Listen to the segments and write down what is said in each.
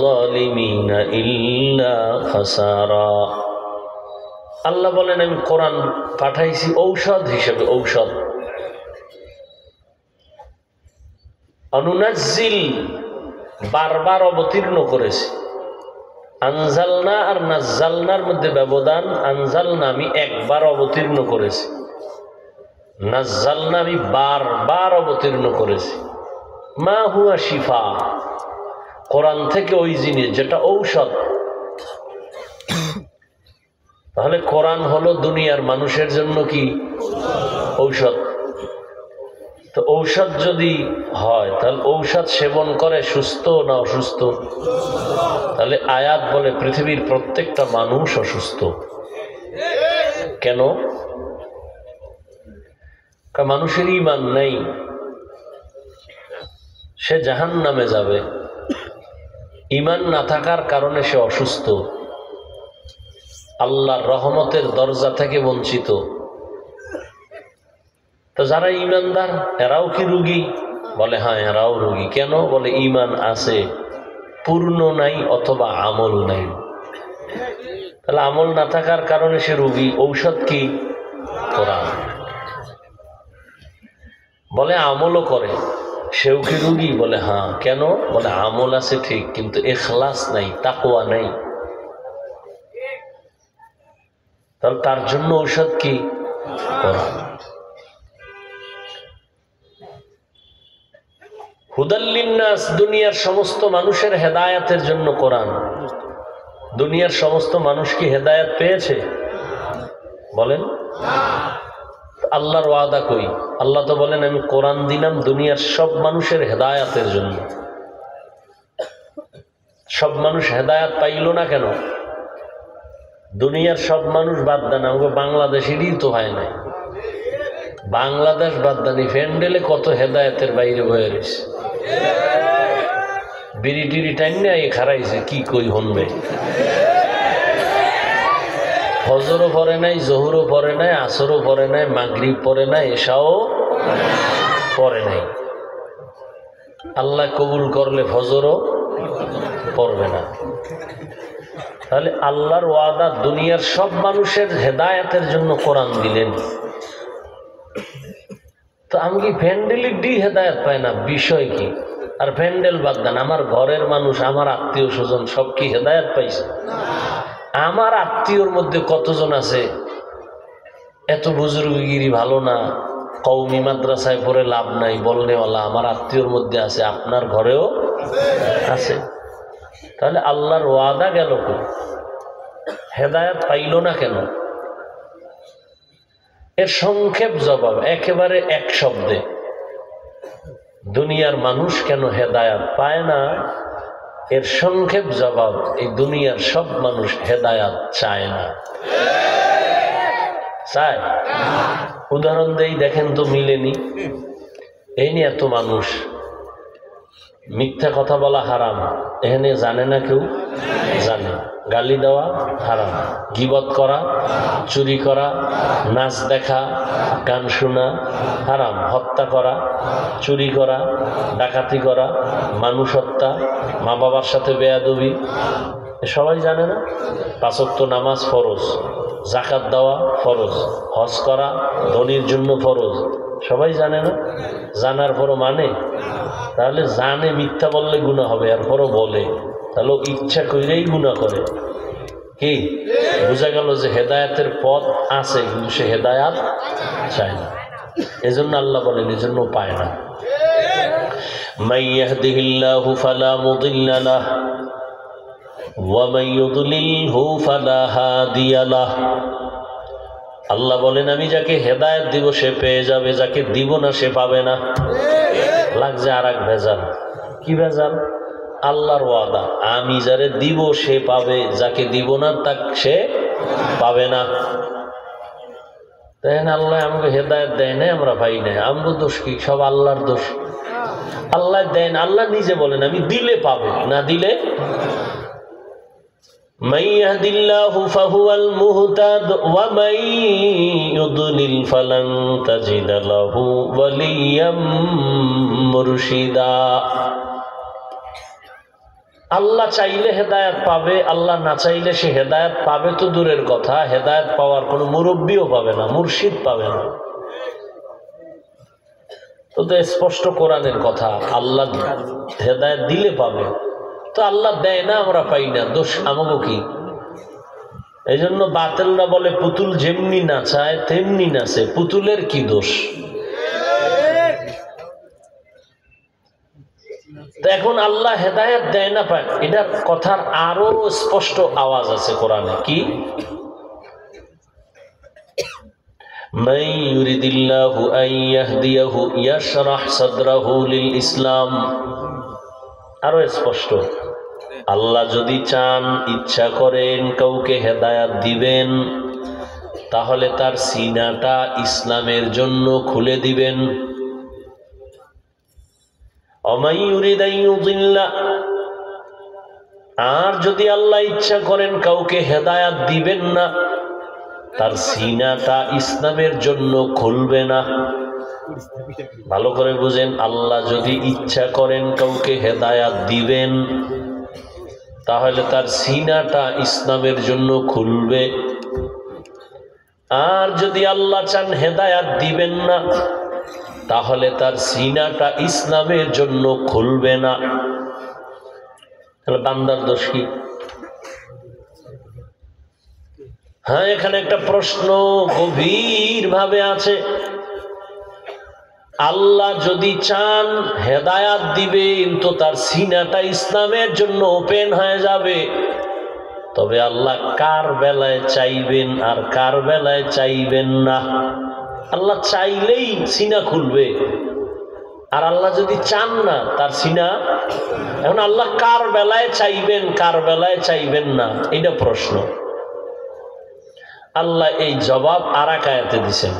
লিয-যালিমিনা ইল্লা খাসারা। আল্লাহ বলেন আমি কোরআন পাঠাইছি ঔষধ হিসেবে, ঔষধ। অনুনাজ্জিল বারবার অবতীর্ণ করেছি। আনজালনা আর নাজ্জালনার মধ্যে ব্যবধান। আনজালনা আমি একবার অবতীর্ণ করেছি, নাজ্জালনা আমি বারবার অবতীর্ণ করেছি। মা হুয়া শিফা, কোরআন থেকে ওই জিনিস যেটা ঔষধ। তাহলে কোরআন হলো দুনিয়ার মানুষের জন্য কি ঔষধ। তো ঔষধ যদি হয় তাহলে ঔষধ সেবন করে সুস্থ না অসুস্থ? তাহলে আয়াত বলে পৃথিবীর প্রত্যেকটা মানুষ অসুস্থ। কেন? মানুষের ঈমান নেই, সে জাহান্নামে যাবে। ঈমান না থাকার কারণে সে অসুস্থ, আল্লাহর রহমতের দরজা থেকে বঞ্চিত। তো যারা ঈমানদার এরাও কি রোগী? বলে হ্যাঁ, এরাও রোগী। কেন? বলে ঈমান আছে, পূর্ণ নাই অথবা আমল নাই। তাহলে আমল না থাকার কারণে সে রোগী। ঔষধ কি? কোরআন। বলে আমলও করে, সেও কি রোগী? বলে হ্যাঁ। কেন? বলে আমল আছে ঠিক, কিন্তু ইখলাস নাই, তাকওয়া নাই। তাহলে তার জন্য ঔষধ কি? কোরআন। হুদাল লিন্নাস, দুনিয়ার সমস্ত মানুষের হেদায়েতের জন্য কোরআন। দুনিয়ার সমস্ত মানুষ কি হেদায়েত পেয়েছে? বলেন। আল্লাহর ওয়াদা কই? আল্লাহ তো বলেন আমি কোরআন দিলাম দুনিয়ার সব মানুষের হেদায়েতের জন্য। সব মানুষ হেদায়েত পাইল না কেন? দুনিয়ার সব মানুষ বাদ দেন, আমাকে বাংলাদেশেরই তো হয় নাই। বাংলাদেশ বাদ দানি, ফ্যান্ডেলে কত হেদায়েতের বাইরে বয়ে রয়েছে। বিড়ি টিড়ি টাইনে খারাইছে, কি কই হনবে। ফজরও পড়ে নাই, জোহরও পড়ে নাই, আসরও পড়ে নাই, মাগরিব পড়ে নাই, এশাও পড়ে নাই। আল্লাহ কবুল করলে ফজরও পড়বে না। তাহলে আল্লাহর ওয়াদা দুনিয়ার সব মানুষের হেদায়েতের জন্য কোরআন দিলেন। তো আমি কি ফ্যান্ডেলের ডি হেদায়েত পাই না? বিষয় কি? আর ফ্যান্ডেল বাদ দেন, আমার ঘরের মানুষ, আমার আত্মীয় স্বজন সব কি হেদায়েত পাইছে? আমার আত্মীয়র মধ্যে কতজন আছে এত বুজুর্গগিরি ভালো না, কওমি মাদ্রাসায় পড়ে লাভ নাই বলনেওয়ালা আমার আত্মীয়র মধ্যে আছে, আপনার ঘরেও আছে। তাহলে আল্লাহর ওয়াদা গেল কই? হেদায়েত পাইল না কেন? এর সংক্ষেপ জবাব একেবারে এক শব্দে, দুনিয়ার মানুষ কেন হেদায়েত পায় না? এর সংক্ষেপ জবাব, এই দুনিয়ার সব মানুষ হেদায়েত চায় না। চায়? উদাহরণ দেই, দেখেন তো মিলেনি। এই নিয়ে এত মানুষ। মিথ্যা কথা বলা হারাম, এখানে জানে না কেউ? জানে। গালি দেওয়া হারাম, গীবত করা, চুরি করা, নাচ দেখা, গান শোনা হারাম, হত্যা করা, চুরি করা, ডাকাতি করা, মানুষ হত্যা, মা বাবার সাথে বেয়াদবি, সবাই জানে না? 5 ওয়াক্ত নামাজ ফরজ, যাকাত দেওয়া ফরজ, হজ করা ধনীর জন্য ফরজ, সবাই জানে না? জানার পরও মানে? তাহলে জানে মিথ্যা বললে গুনাহ হবে, এরপরও বলে, তাহলে ইচ্ছা কইরেই গুনাহ করে। কি বোঝা গেল? যে হেদায়েতের পথ আছে কিন্তু সে হেদায়েত চায় না। এজন্য আল্লাহ বলেন এজন্য পায় না। মান ইয়াহদিহিল্লাহু ফালা মুদিল্লা লাহু ওয়া মান ইউদ্লিলহু ফালা হাদিয়া লাহু। আল্লাহ বলেন আমি যাকে হেদায়েত দিব সে পেয়ে যাবে, যাকে দিব না সে পাবে না। লাগছে আর এক ভেজাল। কি ভেজাল? আল্লাহর ওয়াদা আমি যারে দিব সে পাবে, যাকে দিব না তা সে পাবে না। তাই না? আল্লাহ আমাকে হেদায়েত দেয় নাই, আমরা পাই নাই, আমগো দোষ কি? সব আল্লাহর দোষ। আল্লাহ দেন, আল্লাহ নিজে বলেন আমি দিলে পাবে, না দিলে। মান ইয়াহদিল্লাহু ফাহুয়াল মুহতাদ ওয়া মান ইউদ্লিল ফালান তাজিদা লাহু ওয়ালিয়াম মুরশিদা। আল্লাহ চাইলে হেদায়েত পাবে, আল্লাহ না চাইলে সে হেদায়েত পাবে তো দূরের কথা, হেদায়েত পাওয়ার কোনো মুরব্বিও পাবে না, মুর্শিদ পাবে না। তো স্পষ্ট কোরআনের কথা, আল্লাহ হেদায়েত দিলে পাবে, তো আল্লাহ দেয় না, আমরা পাই না, দোষ আমাকে কি? এই জন্য বাতিলরা বলে পুতুল যেমনি নাচায় তেমনি নাচে, পুতুলের কি দোষ? এখন আল্লাহ হেদায়েত দেয় না পায়, এটার কথার আরো স্পষ্ট আওয়াজ আছে কোরআনে। কি? মান ইউরিদিল্লাহু আন ইয়াহদিয়াহু ইয়াশরাহ সাদরাহু লিল ইসলাম। আরো স্পষ্ট, আল্লাহ যদি চান, ইচ্ছা করেন কাউকে হেদায়েত দিবেন, তাহলে তার সিনাটা ইসলামের জন্য খুলে দিবেন। আর যদি আল্লাহ ইচ্ছা করেন কাউকে হেদায়াত দিবেন না, তার সিনাটা ইসলামের জন্য খুলবে না। ভালো করে বুঝেন, আল্লাহ যদি ইচ্ছা করেন কাউকে হেদায়াত দিবেন, তাহলে তার সিনাটা ইসলামের জন্য খুলবে। আর যদি আল্লাহ চান হেদায়াত দিবেন না, তাহলে তার সিনাটা ইসলামের জন্য খুলবে না। তাহলে বান্দার দোষ কি? হ্যাঁ, এখানে একটা প্রশ্ন গভীর ভাবে আছে। আল্লাহ যদি চান হেদায়াত দিবেন, তো তার সিনাটা ইসলামের জন্য ওপেন হয়ে যাবে। তবে আল্লাহ কার বেলায় চাইবেন আর কার বেলায় চাইবেন না? আল্লাহ চাইলেই সিনা খুলবে, আর আল্লাহ যদি চান না তার সিনা। এখন আল্লাহ কার বেলায় চাইবেন কার বেলায় চাইবেন না, এটা প্রশ্ন। আল্লাহ এই জবাব আরেক আয়াতে দিয়েছেন,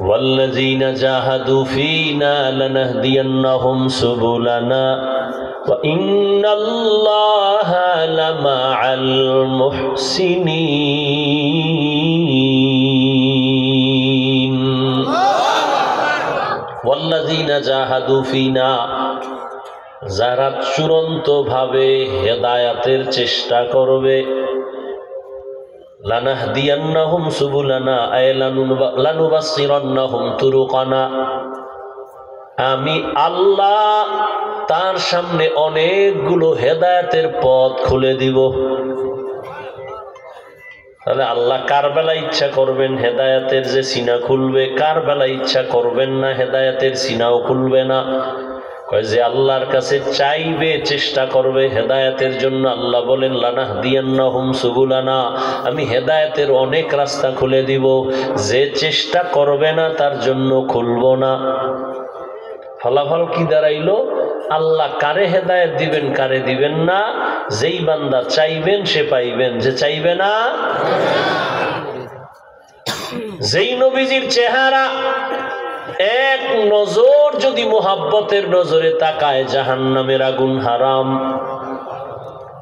ওয়াল্লাযীনা জাহাদু ফীনা লানাহদিয়ান্নাহুম সুবুলানা ওয়া ইন্নাল্লাহা লামাআল মুহসিনিন। ওয়াল্লাযীনা জাহাদু ফীনা, যারা চূড়ান্ত ভাবে হেদায়াতের চেষ্টা করবে, লানাহদিয়ান্নাহুম সুবুলানা আয় লানুবাসসিরান্নাহুম তুরুকানা, আমি আল্লাহ তার সামনে অনেকগুলো হেদায়েতের পথ খুলে দিব। তাহলে আল্লাহ কার বেলা ইচ্ছা করবেন হেদায়েতের যে সিনা খুলবে, কার বেলা ইচ্ছা করবেন না হেদায়েতের সিনাও খুলবে না। যে আল্লাহর কাছে চাইবে, চেষ্টা করবে হেদায়েতের জন্য, আল্লাহ বলেন লানাহদিয়ান্নাহুম সুবুলানা, আমি হেদায়েতের অনেক রাস্তা খুলে দিব। যে চেষ্টা করবে না তার জন্য খুলব না। ফলাফল কি দাঁড়াইলো? আল্লাহ কারে হেদায়েত দিবেন কারে দিবেন না, যেই বান্দা চাইবেন সে পাইবেন, যে চাইবে না। যেই নবীজির চেহারা এক নজর যদি মোহাব্বতের নজরে তাকায়, জাহান্নামের আগুন হারাম।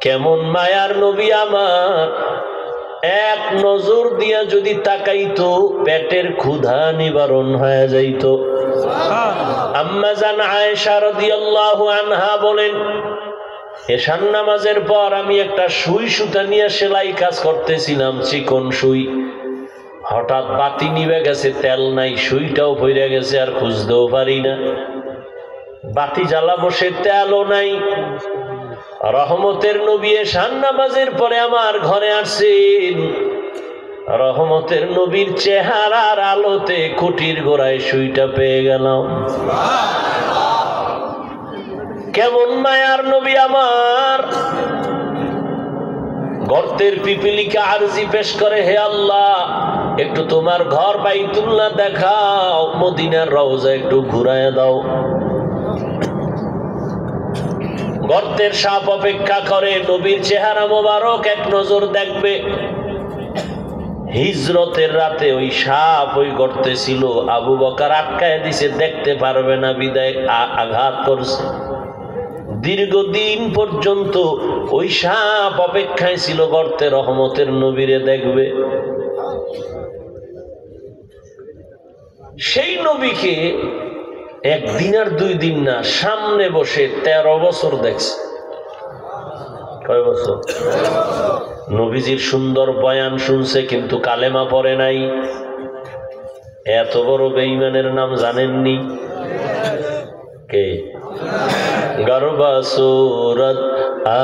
কেমন মায়ার নবী আমার, এক নজর দিয়া যদি তাকাইতো পেটের ক্ষুধা নিবারণ হয়ে যাইত। আম্মা জান আয়েশা রাদিয়াল্লাহু আনহা বলেন, এশার নামাজের পর আমি একটা সুই সুতা নিয়ে সেলাই কাজ করতেছিলাম, চিকন সুই। হঠাৎ বাতি নিভে গেছে, তেল নাই, সুইটাও পড়ে গেছে, আর খুঁজতেও পারি না। বাতি জ্বালা বসে, তেলও নাই। রহমতের নবী এশার নামাজের পরে আমার ঘরে আসছেন। রহমতের নবীর চেহারার আলোতে খুঁটির গোড়ায় সুইটা পেয়ে গেলাম। কেমন মায়ার নবী আমার। গর্তের পিপিলিকা আরজি পেশ করে, হে আল্লাহ একটু তোমার ঘর বাইতুল্লাহ দেখাও, মদিনার রওজা একটু ঘুরায় দাও। গর্তের সাপ অপেক্ষা করে নবীর চেহারা মোবারক এক নজর দেখবে। হিজরতের রাতে ওই সাপ ওই গর্তে ছিল, আবু বকর আটকায় দিছে, দেখতে পারবে না বিদায় আঘাত করছে। দীর্ঘদিন পর্যন্ত ওই সাপ অপেক্ষায় ছিল গর্তে রহমতের নবীরে দেখবে। সেই নবীকে একদিন আর 2 দিন না, সামনে বসে 13 বছর দেখছে। কয় বছর? নবীজির সুন্দর বয়ান শুনছে কিন্তু কালেমা পড়ে নাই। এত বড় বেঈমানের নাম জানেননি? কে? গর্বা সুরত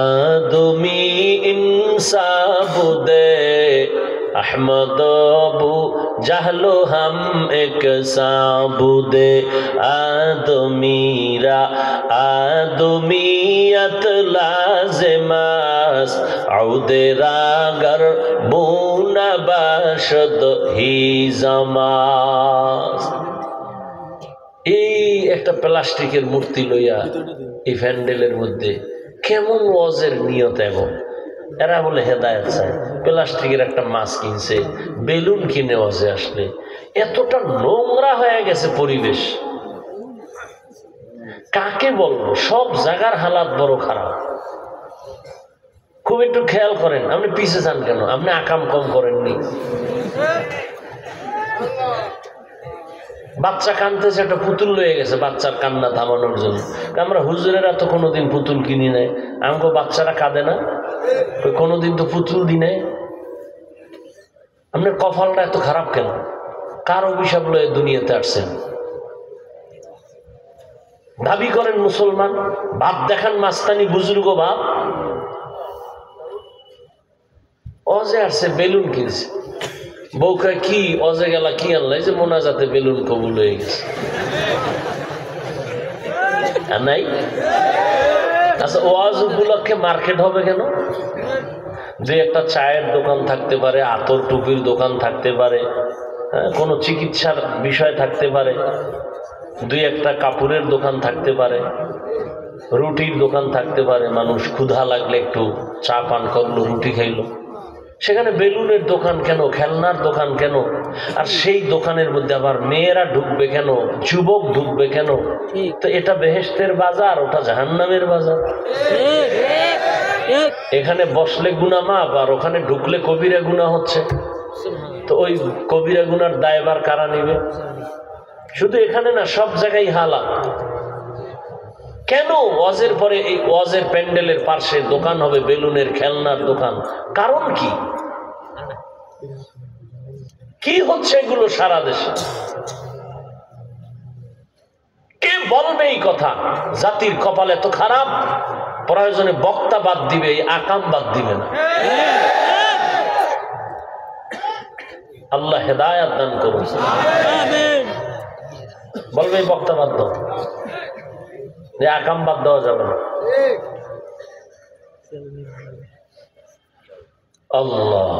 আদমি ইনসাবুদে अहमद अबू जहलो हम एक साबुदे आदमीरा आदमीयत लाज़िमास औदेरा गर बुना बाशद ही जमास। এই একটা প্লাস্টিকের মূর্তি লইয়া এই প্যান্ডেলের মধ্যে কেমন ওয়াজের নিয়ত, এবং এরা বলে হেদায়েত চায়। প্লাস্টিকের একটা মাছ কিনছে, বেলুন কিনে ওয়াজে আসলে। এতটা নোংরা হয়ে গেছে পরিবেশ, কাকে বলবো? সব জায়গার হালাত বড় খারাপ। খুব একটু খেয়াল করেন, আপনি পিছে যান কেন? আপনি আকাম কম করেননি? বাচ্চা কানতেছে, একটা পুতুল লয়ে গেছে বাচ্চার কান্না থামানোর জন্য। আমরা হুজুরেরা তো কোনোদিন পুতুল কিনি নাই, আমাকে বাচ্চারা কাঁদে না, কোনোদিন তো পুতুল দি নাই। আপনার কপালটা এত খারাপ কেন? কার অভিশাপ লয়ে দুনিয়াতে আসছেন? দাবি করেন মুসলমান, বাপ দেখান মাস্তানি বুজুর্গ বাপ। অজে আসছে, বেলুন কিনছে। বউকা কি অজে গেলা কি আনলাই যে মোনাজাতে বেলুন কবুল হয়ে গেছে নাই? আচ্ছা, ওয়াজ উপলক্ষে মার্কেট হবে কেন? যে একটা চায়ের দোকান থাকতে পারে, আতর টুপির দোকান থাকতে পারে, কোনো চিকিৎসার বিষয় থাকতে পারে, দুই একটা কাপড়ের দোকান থাকতে পারে, রুটির দোকান থাকতে পারে। মানুষ ক্ষুধা লাগলে একটু চা পান করলো, রুটি খাইলো। সেখানে বেলুনের দোকান কেন? খেলনার দোকান কেন? আর সেই দোকানের মধ্যে আবার মেয়েরা ঢুকবে কেন? যুবক ঢুকবে কেন? তো এটা বেহেশতের বাজার, ওটা জাহান্নামের বাজার। এখানে বসলে গুনাহ মাপ, আর ওখানে ঢুকলে কবিরা গুনাহ হচ্ছে। তো ওই কবিরা গুনার দায়ভার কারা নিবে? শুধু এখানে না, সব জায়গায় হালাত। কেন ওয়াজের পরে এই ওয়াজের প্যান্ডেলের পাশে দোকান হবে বেলুনের, খেলনার দোকান? কারণ কি? কি হচ্ছে এগুলো সারা দেশে? কে বলবে এই কথা? জাতির কপাল এত খারাপ, প্রয়োজনে বক্তা বাদ দিবে, এই আকাম বাদ দিবে না। আল্লাহ হেদায়েত দান করুন। বলবে এই বক্তা বাদ দাও, আকাম বাদ দেওয়া যাবে না। আল্লাহ,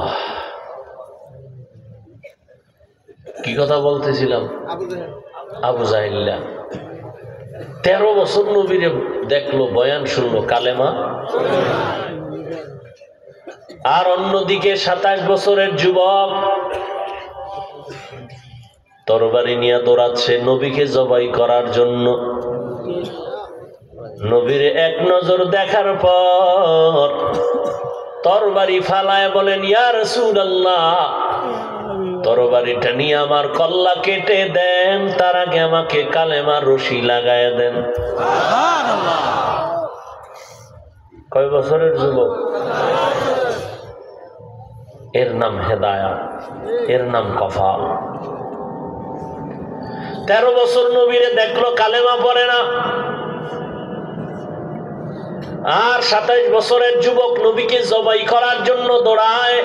কি কথা বলতেছিলাম? আবু জাহিল্লা 13 বছর নবীরে দেখলো, বয়ান শুনলো, কালেমা। আর অন্যদিকে 27 বছরের যুবক তরবারি নিয়ে দৌড়াচ্ছে নবীকে জবাই করার জন্য। নবীরে এক নজর দেখার পর তরবারি ফালায় বলেন, ইয়া রাসূলুল্লাহ, তরবারিটা নিয়ে আমার কল্লা কেটে দেন, তার আগে আমাকে কালেমার রশি লাগায় দেন। কয় বছরের যুবক? এর নাম হেদায়াত, এর নাম কফাল। 13 বছর নবীরে দেখলো, কালেমা পড়ে না। আর 27 বছরের যুবক নবীকে জবাই করার জন্য দৌড়ায়।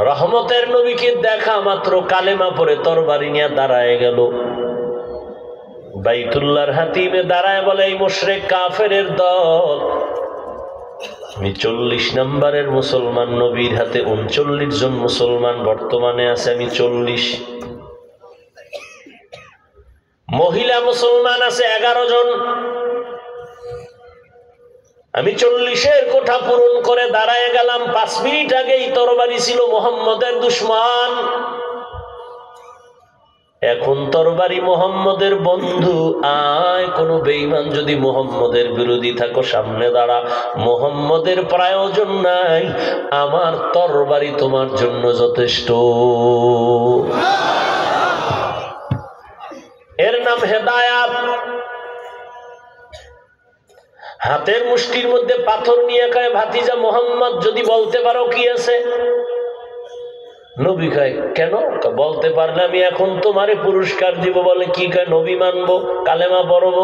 রহমতের নবীকে দেখা মাত্র কালেমা পড়ে তরবারি নিয়ে দাঁড়ায় গেল। বাইতুল্লাহর হাতিমে দাঁড়ায় বলে, এই মুশরিক কাফেরের দল, আমি 40 নম্বরের মুসলমান, নবীর হাতে 39 জন মুসলমান বর্তমানে আছে, আমি 40। মহিলা মুসলমান আছে 11 জন, আমি 40-এর কোঠা পূরণ করে দাঁড়ায় গেলাম। 5 মিনিট আগেই তরবারি ছিল মুহাম্মদের দুশমন, এখন তরবারি মুহাম্মদের বন্ধু। আয়, কোন বেঈমান যদি মুহাম্মদের বিরোধী থাকো সামনে দাঁড়া, মুহাম্মদের প্রয়োজন নাই, আমার তরবারি তোমার জন্য যথেষ্ট। এর নাম হেদায়াত। হাতের মুষ্টির মধ্যে পাথর নিয়ে কয় ভাতিজা মোহাম্মদ যদি বলতে পারো কি আছে? নবী কয় কেন? বলতে পারলে আমি এখন তোমারে পুরস্কার দিব। বলে কি? কয় নবী মানবো, কালেমা পড়ব।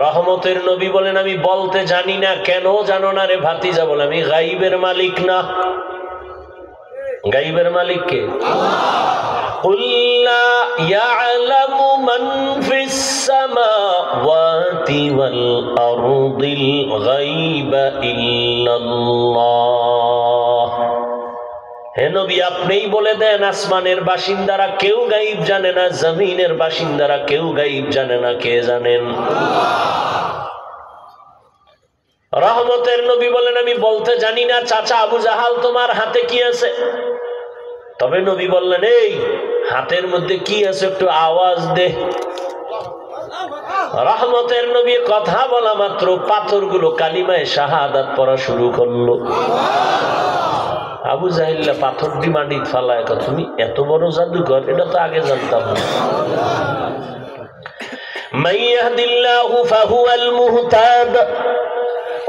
রহমতের নবী বলেন আমি বলতে জানি না। কেন জানো না রে ভাতিজা? বলে আমি গাইবের মালিক না। গাইবের মালিক কে? قُلْ لَا يَعْلَمُ مَنْ فِي السَّمَاوَاتِ وَالْأَرْضِ الْغَيْبَ إِلَّا اللَّهُ। হে নবী আপনিই বলে দেন আসমানের বাসিন্দারা কেউ গায়েব জানে না, জমিনের বাসিন্দারা কেউ গায়েব জানে না। কে জানেন? রহমতের নবী বলেন আমি বলতে জানি না। চাচা আবু জাহাল তোমার হাতে কি আছে? তবে নবী বললেন এই হাতের মধ্যে কি আছে একটু আওয়াজ দে। রহমতের নবী কথা বলা মাত্র পাথরগুলো কালিমায়ে শাহাদাত পড়া শুরু করলো। আবু জাহিল্লা পাথরটি মাটিতে ফালায়, তুমি এত বড় জাদুকর, এটা তো আগে জানতাম না। মান ইয়াহদিল্লাহু ফাহুয়াল মুহতাদ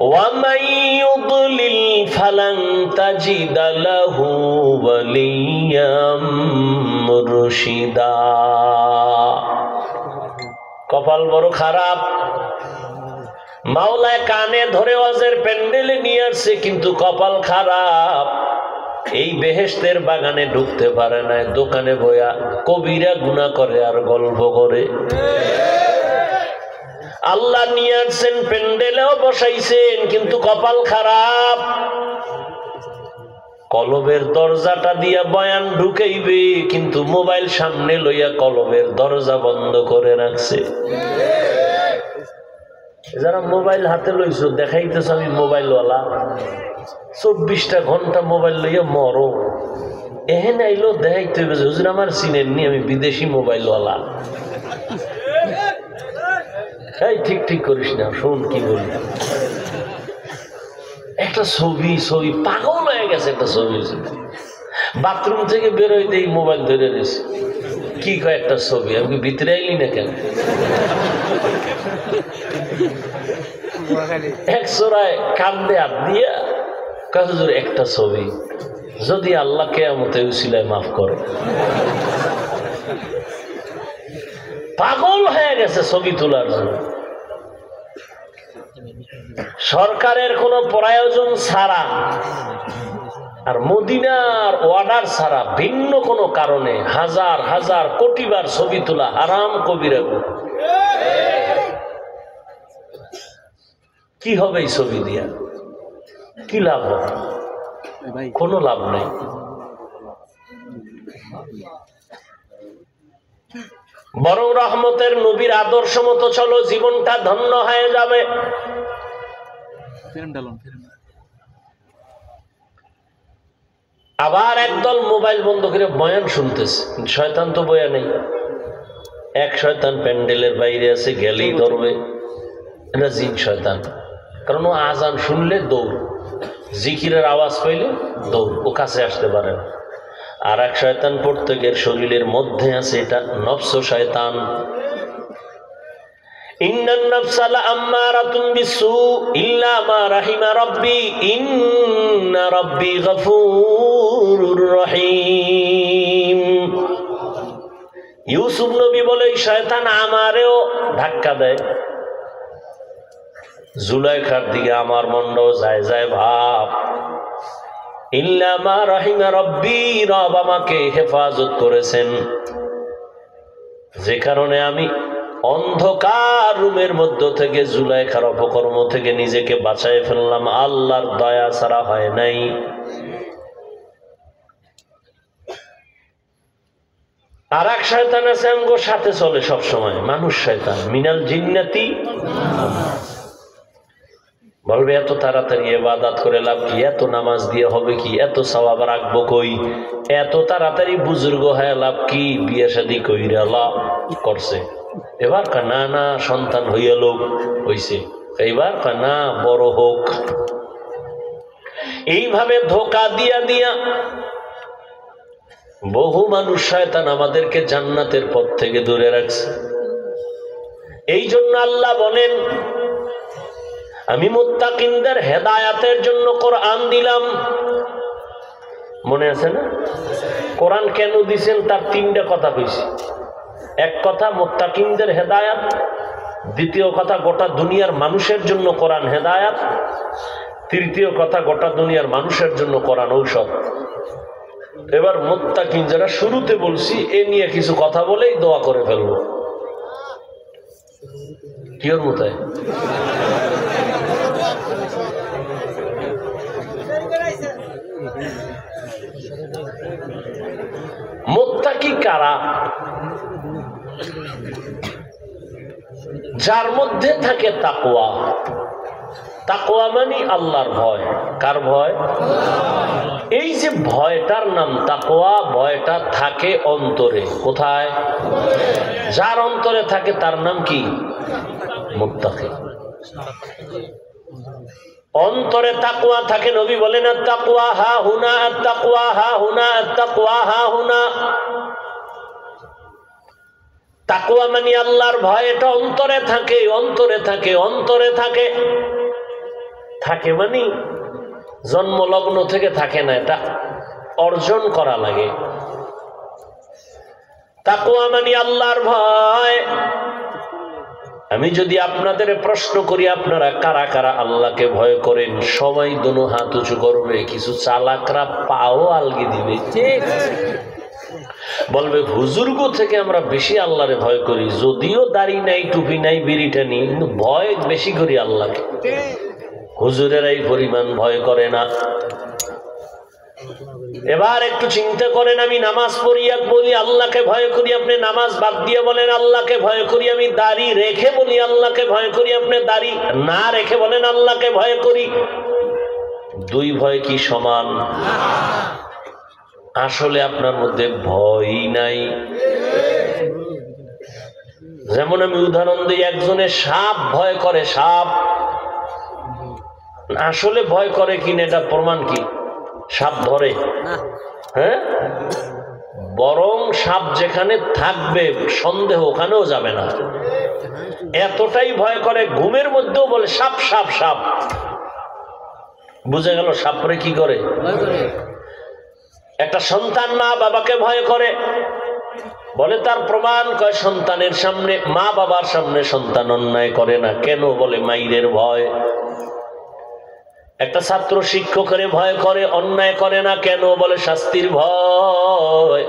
ওয়া মান ইউদ্লিল ফালান তাজিদা লাহু ওয়ালিয়াম মুরশিদা। কপাল বড় খারাপ। মাওলায় কানে ধরে ওয়াজের প্যান্ডেলে নিয়ে আসছে, কিন্তু কপাল খারাপ। এই বেহেশতের বাগানে ঢুকতে পারে না, দোকানে বয়া কবিরা গুনাহ করে আর গল্প করে। আল্লাহ নিয়ে আসছেন, প্যান্ডেলেও বসাইছেন, কিন্তু কপাল খারাপ। কলবের দরজাটা দিয়া বয়ান ঢুকাইবে, কিন্তু মোবাইল সামনে লইয়া কলবের দরজা বন্ধ করে রাখছে। যারা মোবাইল হাতে লইছো দেখাইতেছ আমি মোবাইলওয়ালা, 24টা ঘন্টা মোবাইল লইয়া মরো। এহেন আইলো দেখাইতে হবে হুজুর আমার চিনেননি, আমি বিদেশি মোবাইলওয়ালা। এই ঠিক ঠিক করিস না, শোন কি বলি। একটা ছবি পাগল হয়ে গেছে। একটা ছবি বাথরুম থেকে বেরোইতে এই মোবাইল ধরে রয়েছে। কি কয় একটা ছবি? আমি ভিতরে আইলি না কেন? এক চোরায় কান্দে হাত দিয়া হুজুর একটা ছবি, যদি আল্লাহ কিয়ামতে উসিলায় মাফ করো। পাগল হয়ে গেছে ছবি তোলার জন্য। সরকারের কোনো প্রয়োজন ছাড়া আর মদিনার অর্ডার ছাড়া ভিন্ন কোনো কারণে হাজার হাজার কোটিবার ছবি তোলা হারাম কবিরা গুনাহ। কি হবে এই ছবি দিয়া? কি লাভ হবে? কোনো লাভ নেই। বরং রহমতের নবীর আদর্শ মতো চলো, জীবনটা ধন্য হয়ে যাবে। আবার একদল মোবাইল বন্ধ করে বয়ান শুনতেছে। শয়তান তো বয়া নেই। এক শয়তান প্যান্ডেলের বাইরে আছে, গেলেই ধরবে। এটা জিন শয়তান। কারণ ও আজান শুনলে দৌড়, জিকিরের আওয়াজ পাইলে দৌড়, ও কাছে আসতে পারে না। আর এক শয়তান প্রত্যেকের শরীরের মধ্যে আছে, এটা নফস শয়তান। ইন্নান নাফসা লাআম্মারাতুন বিসসু ইল্লা মা রাহিমা রাব্বি ইন্না রাব্বি গফুরুর রহিম। ইউসুফ নবী বলে শয়তান আমারেও ধাক্কা দেয়। জুলাইখার দিকে আমার মনটাও যায় যায় ভাব। ইল্লা মা রাহিমা রাব্বি, রব আমাকে হেফাজত করেছেন, যে কারণে আমি অন্ধকার রুমের মধ্য থেকে জুলাইখার অপকর্ম থেকে নিজেকে বাঁচাই ফেললাম। আল্লাহর দয়া ছাড়া হয় নাই। আর এক শয়তান আছে আমগো সাথে চলে সব সময়, মানুষ শয়তান, মিনাল জিন্নাতি। বলবে এত তাড়াতাড়ি ইবাদত করে লাভ কি, এত নামাজ দিয়ে হবে কি, এত সওয়াব রাখবো কই, এত তাড়াতাড়ি বুজুর্গ হয়ে লাভ কি, বিয়ে শাদী কইরা লাভ করছে। এবার না না সন্তান হইয়া লোক হইছে, এইবার না বড় হোক। এইভাবে ধোকা দিয়া দিয়া বহু মানুষ শয়তান আমাদেরকে জান্নাতের পথ থেকে দূরে রাখছে। এই জন্য আল্লাহ বলেন আমি মুত্তাকিনদের হেদায়াতের জন্য কোরআন দিলাম। মনে আছে না? কোরআন কেন দিছেন তার তিনটা কথা কইছি। এক কথা মুত্তাকিনদের হেদায়াত, দ্বিতীয় কথা গোটা দুনিয়ার মানুষের জন্য কোরআন হেদায়াত, তৃতীয় কথা গোটা দুনিয়ার মানুষের জন্য কোরআন ঔষধ। এবার মুত্তাকিন যারা শুরুতে বলছি এ নিয়ে কিছু কথা বলেই দোয়া করে ফেলবো। কি ওর মতায় মুত্তাকি কারা? যার মধ্যে থাকে তাকওয়া। তাকওয়া মানে আল্লাহর ভয়। কার ভয়? এই যে ভয়টার নাম তাকওয়া, ভয়টা থাকে অন্তরে। কোথায়? যার অন্তরে থাকে তার নাম কি? মুত্তাকি। অন্তরে তাকওয়া থাকে। নবী বলেন আত-তাকওয়া হা হুনা, আত-তাকওয়া হা হুনা, আত-তাকওয়া হা হুনা। তাকওয়া মানে আল্লাহর ভয়, এটা অন্তরে থাকে, অন্তরে থাকে, অন্তরে থাকে। থাকে মানে জন্মলগ্ন থেকে থাকে না, এটা অর্জন করা লাগে। তাকওয়া মানে আল্লাহর ভয়। আমি যদি আপনাদের প্রশ্ন করি আপনারা কারা কারা আল্লাহকে ভয় করেন, সবাই দুনো হাত উঁচু করবে। কিছু চালাকরা পাও আলগি দিবে, বলবে হুজুরগো থেকে আমরা বেশি আল্লাহরে ভয় করি, যদিও দাড়ি নাই, টুপি নাই, বিড়িটা নেই, কিন্তু ভয় বেশি করি আল্লাহকে। হুজুরেরাই পরিমাণ ভয় করে না। এবার একটু চিন্তা করেন, আমি নামাজ পড়িয়া বলি আল্লাহকে ভয় করি, আপনি নামাজ বাদ দিয়ে বলেন আল্লাহকে ভয় করি। আমি দাড়ি রেখে বলি আল্লাহকে ভয় করি, আপনি দাড়ি না রেখে বলেন আল্লাহকে ভয় করি। দুই ভয় কি সমান? আসলে আপনার মধ্যে ভয় নাই। যেমন আমি উদাহরণ দিই, একজনের সাপ ভয় করে, সাপ আসলে ভয় করে কিনা এটা প্রমাণ কি? সাপ ধরে? হ্যাঁ, বরং সাপ যেখানে থাকবে সন্দেহ ওখানেও যাবে না, এতটাই ভয় করে। ঘুমের মধ্যেও বলে সাপ সাপ সাপ। বুঝে গেল সাপরে কি করে? একটা সন্তান মা বাবাকে ভয় করে, বলে তার প্রমাণ, কয় সন্তানের সামনে, মা বাবার সামনে সন্তান অন্যায় করে না। কেন? বলে মাইরের ভয়। একটা ছাত্র শিক্ষকের ভয় করে, অন্যায় করে না। কেন? বলে শাস্তির ভয়।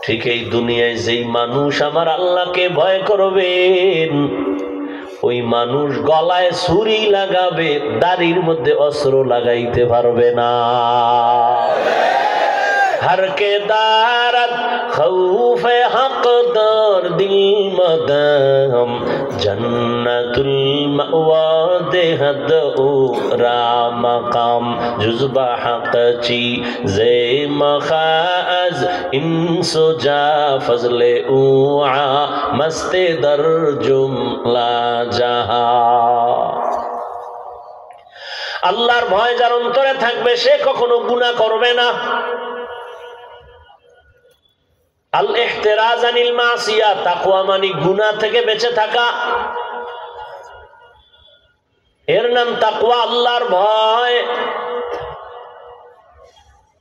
ঠিক এই দুনিয়ায় যেই মানুষ আমার আল্লাহকে ভয় করবেন, ওই মানুষ গলায় ছুরি লাগাবে, দাড়ির মধ্যে অস্ত্র লাগাইতে পারবে না। हर के दारत खौफ हक़दार दिल मदाम जन्नतुल मअवा देहद उरा मकाम जुज़बा हक़ची ज़े मखाज़ इंसो जा फज़ले उआ मस्ते दर जुमला जहा। আল্লাহর ভয় যার অন্তরে থাকবে সে কখনো গুনাহ করবে না। আল ইহতিরাজ আনিল মাসিয়া, তাকওয়া মানে গুনাহ থেকে বেঁচে থাকা। এর নাম তাকওয়া, আল্লাহর ভয়।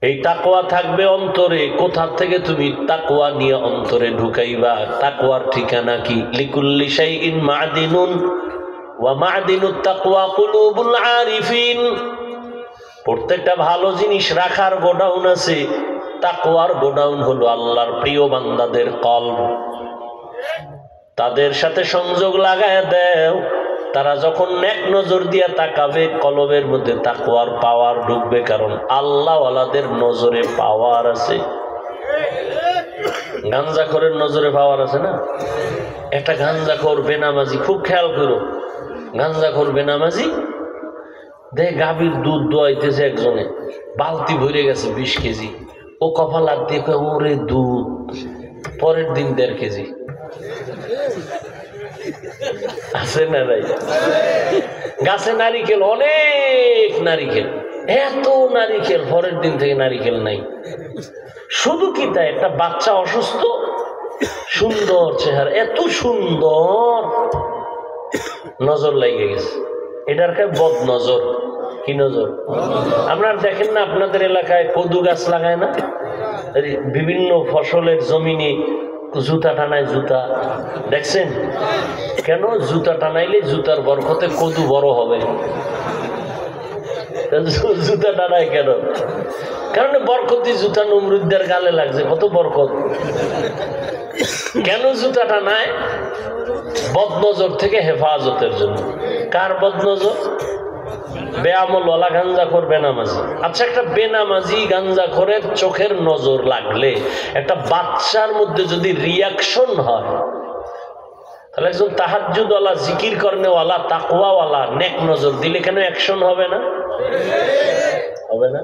এই তাকওয়া থাকবে অন্তরে। কোথা থেকে তুমি তাকওয়া নিয়ে অন্তরে ঢুকাইবা? তাকওয়ার ঠিকানা কি? লিকুল্লি শাইইন মা'দিনুন ওয়া মা'দিনুত তাকওয়া কুলুবুল আরিফিন। প্রত্যেকটা ভালো জিনিস রাখার গোডাউন আছে, তাকওয়ার গোডাউন হলো আল্লাহর প্রিয় বান্দাদের কলব। তাদের সাথে সংযোগ লাগায় দাও, তারা যখন নেক নজর দিয়া তাকাবে কলবের মধ্যে তাকওয়ার পাওয়ার ঢুকবে, কারণ আল্লাহওয়ালাদের নজরে পাওয়ার আছে। গাঞ্জাখোরের নজরে পাওয়ার আছে না? একটা গাঞ্জাখোর বেনামাজি, খুব খেয়াল করো, গাঞ্জাখোর বেনামাজি দেখ গাভীর দুধ দোয়াইতেছে, একজনে বালতি ভরে গেছে 20 কেজি। ও কপাল আর দিয়ে ওরে দুধ, পরের দিন 1.5 কেজি। আছে না নাই? গাছে নারিকেল, অনেক নারিকেল, এত নারিকেল, পরের দিন থেকে নারিকেল নাই। শুধু কি তাই, একটা বাচ্চা অসুস্থ, সুন্দর চেহারা, এত সুন্দর, নজর লেগে গেছে। এটার বদ নজর। কি নজর? আপনারা দেখেন না আপনাদের এলাকায় কদু গাছ লাগায় না, বিভিন্ন ফসলের জমিনে জুতা টানায়, জুতা দেখছেন? কেন? জুতা টানাইলে জুতার বরকতে কদু বড় হবে। জুতা টানায় কেন? কারণ বরকতি জুতা নমরুদ্দের গালে লাগছে, কত বরকত। কেন জুতা টানায়? বদনজর থেকে হেফাজতের জন্য। কার বদনজর? বেআমলওয়ালা গাঞ্জাখোর বেনামাজি। আচ্ছা, একটা বেনামাজি গাঞ্জাখোরের চোখের নজর লাগলে একটা বাচ্চার মধ্যে যদি রিয়াকশন হয়, তাহলে একজন তাহাজ্জুদওয়ালা, জিকির করনেওয়ালা, তাকওয়াওয়ালা নেক নজর দিলে কেন অ্যাকশন হবে না? হবে না?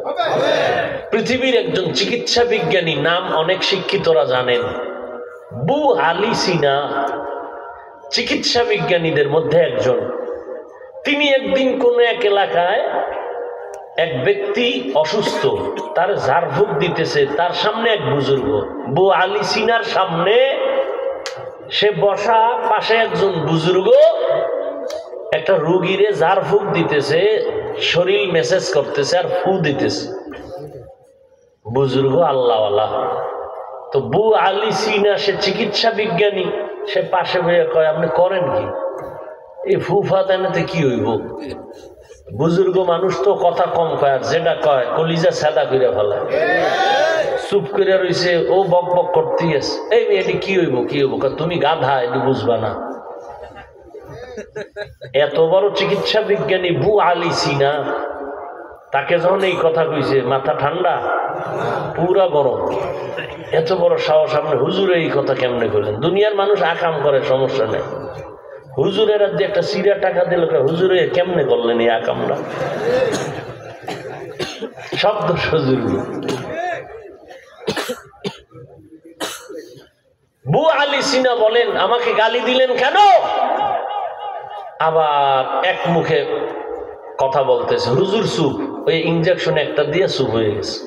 পৃথিবীর একজন চিকিৎসা বিজ্ঞানী, নাম অনেক শিক্ষিতরা জানেন, বু আলী সিনা, চিকিৎসা বিজ্ঞানীদের মধ্যে একজন। তিনি একদিন কোন এক এলাকায় এক ব্যক্তি অসুস্থ, তার ঝাড়ফুঁক দিতেছে, তার সামনে এক বুজুর্গ, বু আলী সিনার সামনে সে বসা, পাশে একজন বুজুর্গ একটা রুগীরে ঝাড়ফুঁক দিতেছে, শরীর মেসেজ করতেছে আর ফু দিতেছে। বুজুর্গ আল্লাহওয়ালা। তো বু আলী সিনা সে চিকিৎসা বিজ্ঞানী, সে পাশে বইয়া কয়, আপনি করেন কি? এই ফুফা দেনাতে কি হইব? বুজুর্গ মানুষ তো কথা কম কয়, আর যেটা কয় কলিজা সাদা করে ফেলায়। চুপ করে রইছে, ও বক বক করতেই আছে। এই এটি কি হইব, কি হইব? তুমি গাধা, এটি বুঝবা না। এত বড় চিকিৎসা বিজ্ঞানী বু আলী সিনা, তাকে যখন এই কথা কইছে, মাথা ঠান্ডা, পুরা গরম। এত বড় সাহস, আপনি হুজুরে এই কথা কেমনে করলেন? দুনিয়ার মানুষ আকাম করে, সমস্যা নেই। হুজুরের যে একটা সিরা টাকা দিল, হুজুরে কেমনে করলেন এই আকামটা? শব্দ হুজুর। বু আলী সিনা বলেন, আমাকে গালি দিলেন কেন? আবার এক মুখে কথা বলতেছে, হুজুর চুপ। ওই ইঞ্জেকশন একটা দিয়ে চুপ হয়ে গেছে।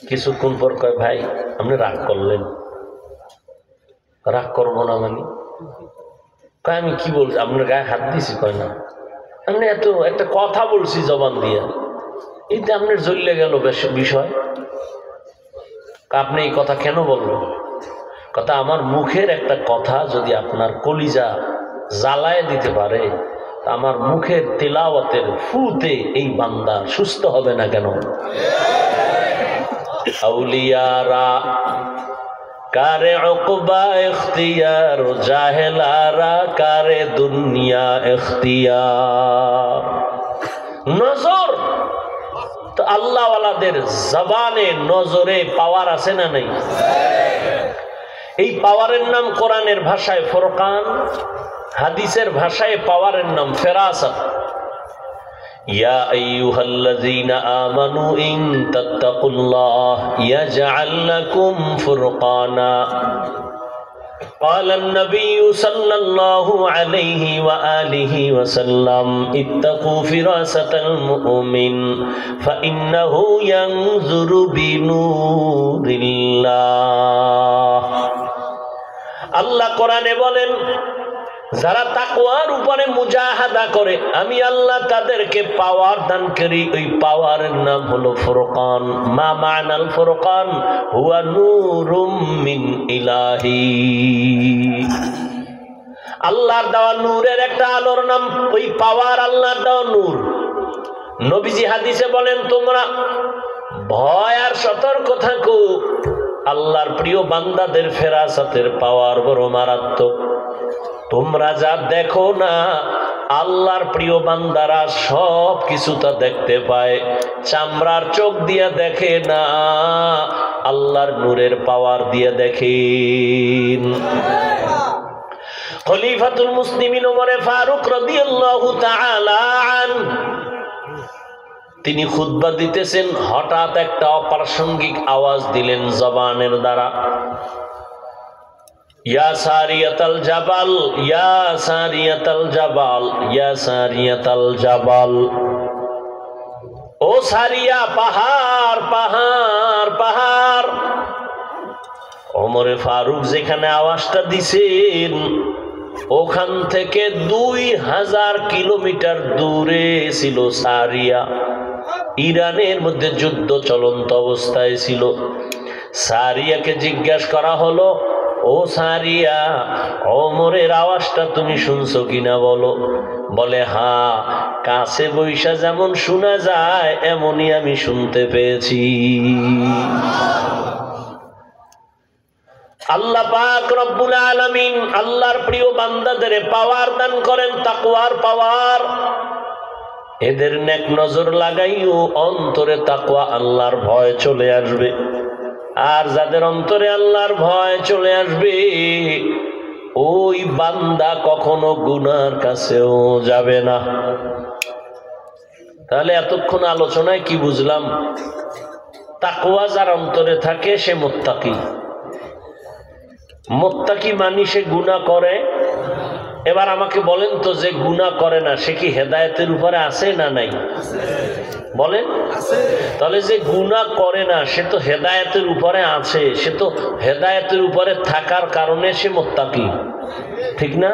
কিছুক্ষণ পর কয়, ভাই আপনি রাগ করলেন। রাগ করবো না মানে? কয় আমি কি বলছি, আপনার গায়ে হাত দিছি? কয় না, আপনি এত একটা কথা বলছি জবান দিয়ে, এইটা আপনার জ্বলে গেল বিষয়। আপনি এই কথা কেন বলবেন? কথা, আমার মুখের একটা কথা যদি আপনার কলিজা জ্বালায় দিতে পারে, আমার মুখের তিলাওয়াতের ফুতে এই বান্দা সুস্থ হবে না কেন? আউলিয়ারা কারে উকবা ইখতিয়ার, জাহেলারা কারে দুনিয়া ইখতিয়ার। নজর তো আল্লাহওয়ালাদের জবানে, নজরে পাওয়ার আছে না নাই? এই পাওয়ারের নাম কোরআনের ভাষায় ফুরকান, হাদিসের ভাষায় পাওয়ারের নাম ফেরাসাত। ইয়া আইয়ুহাল্লাযীনা আমানু ইন তাত্তাকুল্লাহ ইয়াজআল লাকুম ফুরকানা। قال النبي صلى الله عليه وآله وسلم اتقوا فراسة المؤمن فإنه ينظر بنور الله। আল্লাহ কোরআনে বলেন, যারা তাকওয়ার উপরে মুজাহাদা করে আমি আল্লাহ তাদেরকে পাওয়ার দান করি। ওই পাওয়ারের নাম হলো ফুরকান। মা মানাল ফুরকান হুয়া নূরুম মিন ইলাহি। আল্লাহর দেওয়া নূরের একটা আলোর নাম ওই পাওয়ার, আল্লাহর দেওয়া নূর। নবীজি হাদিসে বলেন, তোমরা ভয় আর সতর্ক থাকো, আল্লাহর প্রিয় বান্দাদের ফেরাসাতের পাওয়ার বড় মারাত্মক। তোমরা যা দেখো না, আল্লাহর প্রিয় বান্দারা সব কিছু তা দেখতে পায়। চামড়ার চোখ দিয়ে দেখে না, আল্লাহর নূরের পাওয়ার দিয়ে দেখেন। খলিফাতুল মুসলিমিন ওমরে ফারুক রাদিয়াল্লাহু তাআলা আনহু, তিনি খুতবা দিতেছেন, হঠাৎ একটা অপ্রাসঙ্গিক আওয়াজ দিলেন জবানের দ্বারা, ইয়া সারিয়াতাল জাবাল, ইয়া সারিয়াতাল জাবাল, ইয়া সারিয়াতাল জাবাল। ও সারিয়া, পাহাড় পাহাড় পাহাড়। ওমরে ফারুক যেখানে আওয়াজটা দিছেন, ওখান থেকে 2000 কিলোমিটার দূরে ছিল সারিয়া। ইরানের মধ্যে যুদ্ধ চলন্ত অবস্থায় ছিল। সারিয়াকে জিজ্ঞাসা করা হলো, ও সারিয়া, ওমরের আওয়াজটা তুমি শুনছো কিনা বলো। বলে, হ্যাঁ, কাছে বৈশা যেমন শোনা যায় এমনই আমি শুনতে পেয়েছি। আল্লাহ পাক রব্বুল আলামিন আল্লাহর প্রিয় বান্দাদের পাওয়ার দান করেন, তাকওয়ার পাওয়ার। এদের নেক নজর লাগাইও অন্তরে তাকওয়া আল্লাহর ভয় চলে আসবে। আর যাদের অন্তরে আল্লাহর ভয় চলে আসবে ওই বান্দা কখনো গুনার কাছেও যাবে না। তাহলে এতক্ষণ আলোচনায় কি বুঝলাম? তাকওয়া যার অন্তরে থাকে সে মুত্তাকি। মুত্তাকি মানি সে গুনাহ করে। এবার আমাকে বলেন তো, যে গুনাহ করে না সে কি হেদায়েতের উপরে আছে না নাই? বলেন। তাহলে যে গুনাহ করে না সে তো হেদায়েতের উপরে আছে, সে তো হেদায়েতের উপরে থাকার কারণে সে মুত্তাকি, ঠিক না?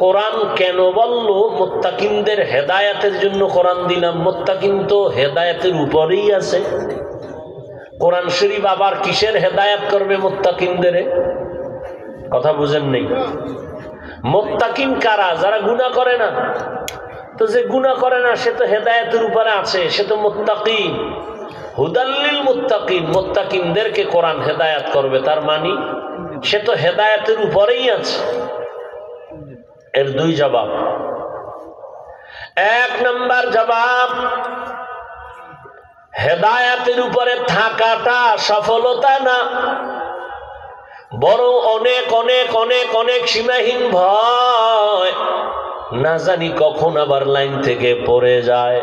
কোরআন কেন বলল মুত্তাকিনদের হেদায়েতের জন্য কোরআন দিলাম? মুত্তাকিন তো হেদায়েতের উপরেই আছে। কোরআন শরীফ আবার কিসের হেদায়েত করবে মুত্তাকিনদের? কথা বুঝেন নেই? মুত্তাকিন কারা? যারা গুনাহ করে না। তো যে গুনাহ করে না সে তো হেদায়েতের উপরে আছে, সে তো মুত্তাকি। হুদাল্লিল মুত্তাকিন, মুত্তাকিনদেরকে কোরআন হেদায়েত করবে, তার মানে সে তো হেদায়েতের উপরেই আছে। এর দুই জবাব। এক নাম্বার জবাব, হেদায়েতের উপরে থাকাটা সফলতা না, বরং অনেক অনেক অনেক অনেক সীমাহীন ভয়, না জানি কখন আবার লাইন থেকে পড়ে যায়।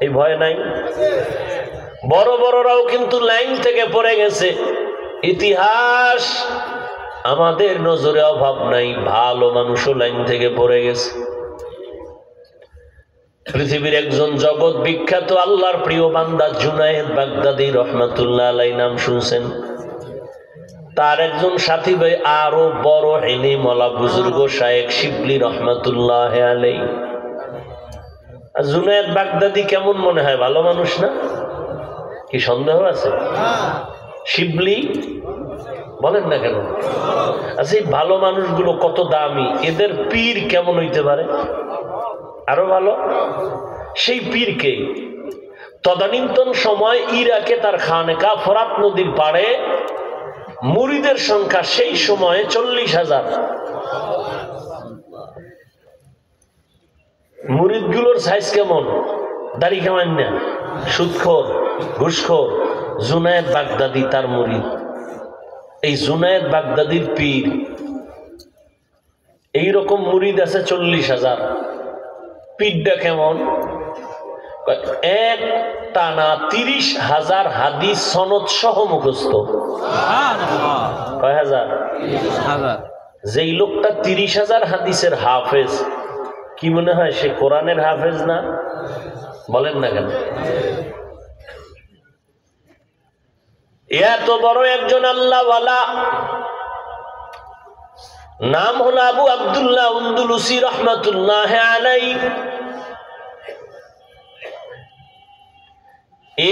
এই ভয় নাই? বড় বড়রাও কিন্তু লাইন থেকে পড়ে গেছে। ইতিহাস আমাদের নজরে অভাব নাই, ভালো মানুষও লাইন থেকে পড়ে গেছে। পৃথিবীর একজন জগৎ বিখ্যাত আল্লাহর প্রিয় বান্দা জুনায়েদ বাগদাদী রহমাতুল্লাহ আলাইহি নাম শুনছেন? তার একজন সাথী ভাই আরো বড় ইলম ওয়ালা বুজুর্গ শায়েখ শিবলি রহমাতুল্লাহ আলাইহি। জুনায়েদ বাগদাদী কেমন মনে হয়? ভালো মানুষ না? কি সন্দেহ আছে? শিবলি বলেন না কেন? আচ্ছা, এই ভালো মানুষগুলো কত দামি, এদের পীর কেমন হইতে পারে? আরো ভালো। সেই পীরকে তদানীন্তন সময় ইরাকে তার খানকা ফোরাত নদীর পাড়ে মুরিদের সংখ্যা সেই সময়ে 40,000। মুরিদগুলোর সাইজ কেমন? দাড়ি কেমন না, সুদখোর, ঘুষখোর। জুনায়েদ বাগদাদী তার মুরিদ। এই জুনায়েদ বাগদাদীর পীর, এইরকম মুরিদ আছে 40,000। পীরটা কেমন? এক টানা 30,000 হাদিস সনদ সহ মুখস্থ। কয় হাজার? যেই লোকটা 30,000 হাদিসের হাফেজ, কি মনে হয় সে কোরআনের হাফেজ না? বলেন না কেন? এত বড় একজন আল্লাহওয়ালা, নাম হলো আবু আব্দুল্লাহ উন্দুলুসি রহমাতুল্লাহ আলাইহি।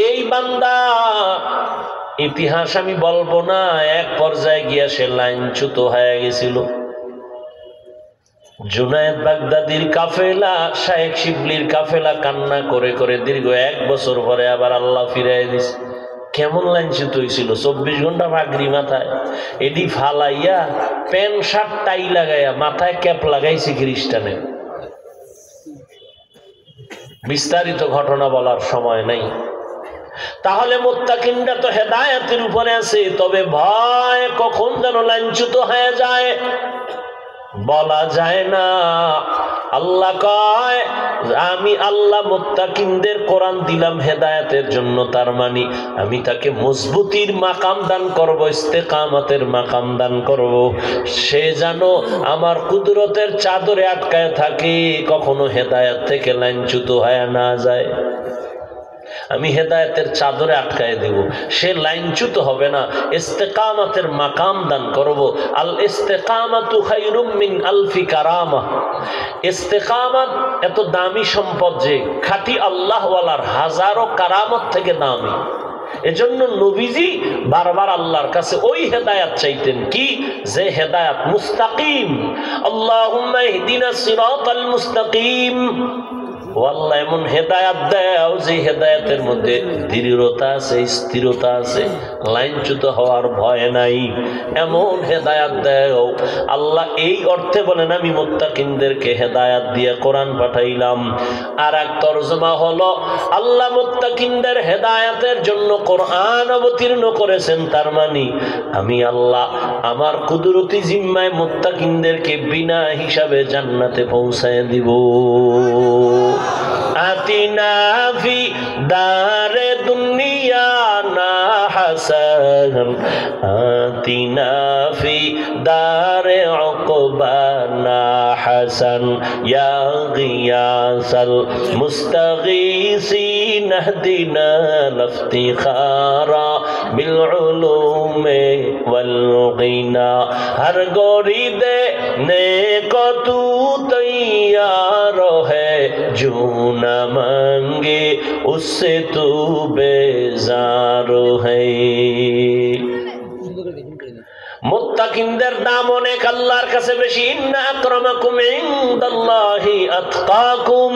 এই বান্দা, ইতিহাস আমি বলবো না, এক পর্যায়ে গিয়া সে লাইনচ্যুত হয়ে গেছিল। জুনায়েদ বাগদাদীর কাফেলা, শায়েখ শিবলির কাফেলা কান্না করে করে দীর্ঘ 1 বছর পরে আবার আল্লাহ ফিরাই দিছে। কেমন লাইনচ্যুত হয়েছিল? 24 ঘন্টা পাগড়ি মাথায়, এটি ফালাইয়া প্যান্ট শার্ট টাই লাগাইয়া মাথায় ক্যাপ লাগাইছে খ্রিস্টানের। বিস্তারিত ঘটনা বলার সময় নাই। তাহলে মুত্তাকিনরা তো হেদায়েতের উপরে আছে, তবে ভয় কখন যেন লাইনচ্যুত হয়ে যায় বলা যায় না। আল্লাহ কয়, আমি আল্লাহ মুত্তাকিনদের কোরআন দিলাম হেদায়েতের জন্য, তার মানে আমি তাকে মজবুতির মাকাম দান করব, ইস্তেকামতের মাকাম দান করব। সে যেন আমার কুদরতের চাদরে আটকায় থাকে, কখনো হেদায়েত থেকে লাইনচ্যুত হয়ে না যায়। আমি হেদায়েতের চাদরে আটকায় দেব, সে লাইনচ্যুত হবে না। ইস্তেকামাতের মাকাম দান করব। আল ইস্তেকামাতু খায়রুম মিন আলফি কারামা। ইস্তেকামাত এত দামি সম্পদ যে খাঁটি আল্লাহওয়ালার হাজারো কারামত থেকে দামি। এজন্য নবীজি বারবার আল্লাহর কাছে ওই হেদায়াত চাইতেন, কি যে হেদায়াত মুস্তাকিম। আল্লাহুম্মা ইহদিনাস সিরাতাল মুস্তাকিম। ও আল্লাহ এমন হেদায়াত দাও যে হেদায়াতের মধ্যে দৃঢ়তা আছে, স্থিরতা আছে, লাইনচ্যুত হওয়ার ভয় নাই, এমন হেদায়াত দাও আল্লাহ। এই অর্থে বলেন আমি মুত্তাকিনদেরকে হেদায়াত দিয়ে কোরআন পাঠাইলাম। আর এক তরজমা হলো আল্লাহ মুত্তাকিনদের হেদায়াতের জন্য কোরআন অবতীর্ণ করেছেন, তার মানে আমি আল্লাহ আমার কুদরতি জিম্মায় মুত্তাকিনদেরকে বিনা হিসাবে জান্নাতে পৌঁছায় দিব। আতিনা ফি দারে দুনিয়া না হাসান, আতিনা ফি দারে উকবা না হাসান, ইয়া গিয়াসাল মুস্তাগীসিন ইহদিনা লিফতিখারা বিল উলুমে ওয়াল গিনা। হর গরিদে নেক তু তৈয়ার है जो न मांगे उससे तू बेजार है। মুত্তাকিনদের দাম অনেক আল্লাহর কাছে বেশি। ইন্না আকরামাকুম ইনদাল্লাহি আতকাকুম।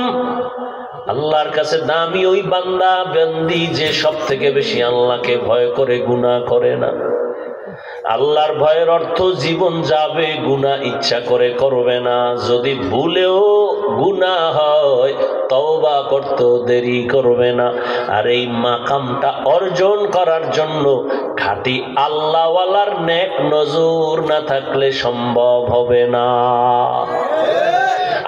আল্লাহর কাছে দামি ওই বান্দা বান্দি যে সব থেকে বেশি আল্লাহকে ভয় করে, গুনাহ করে না। আল্লাহর ভয়ের অর্থ জীবন যাবে, গুনাহ ইচ্ছা করে করবে না। যদি ভুলেও গুনাহ হয় তওবা করতে দেরি করবে না। আর এই মাকামটা অর্জন করার জন্য খাঁটি আল্লাহওয়ালার নেক নজর না থাকলে সম্ভব হবে না।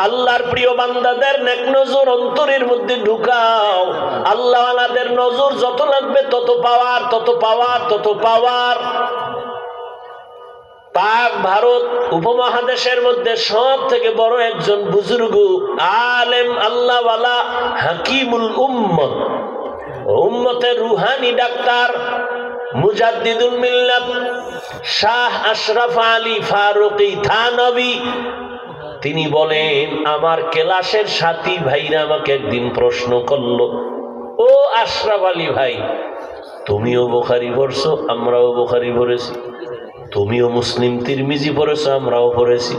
আল্লাহর প্রিয় বান্দাদের নেক নজর অন্তরের মধ্যে ঢুকাও। আল্লাহওয়ালাদের নজর যত লাগবে তত পাওয়ার, তত পাওয়ার, তত পাওয়ার। পাক ভারত উপমহাদেশের মধ্যে সব থেকে বড় একজন বুজুর্গ আলেম আল্লাহওয়ালা হাকিমুল উম্মত, উম্মতের রুহানি ডাক্তার মুজাদ্দিদুল মিল্লাত শাহ আশরাফ আলী ফারুকী থানভী, তিনি বলেন আমার ক্লাসের সাথী ভাইরা আমাকে একদিন প্রশ্ন করলো, ও আশরাফ আলী ভাই, তুমিও বুখারী পড়ছো, আমরাও বুখারী পড়েছি, তুমিও মুসলিম তিরমিজি পড়েছো, আমরাও পড়েছি,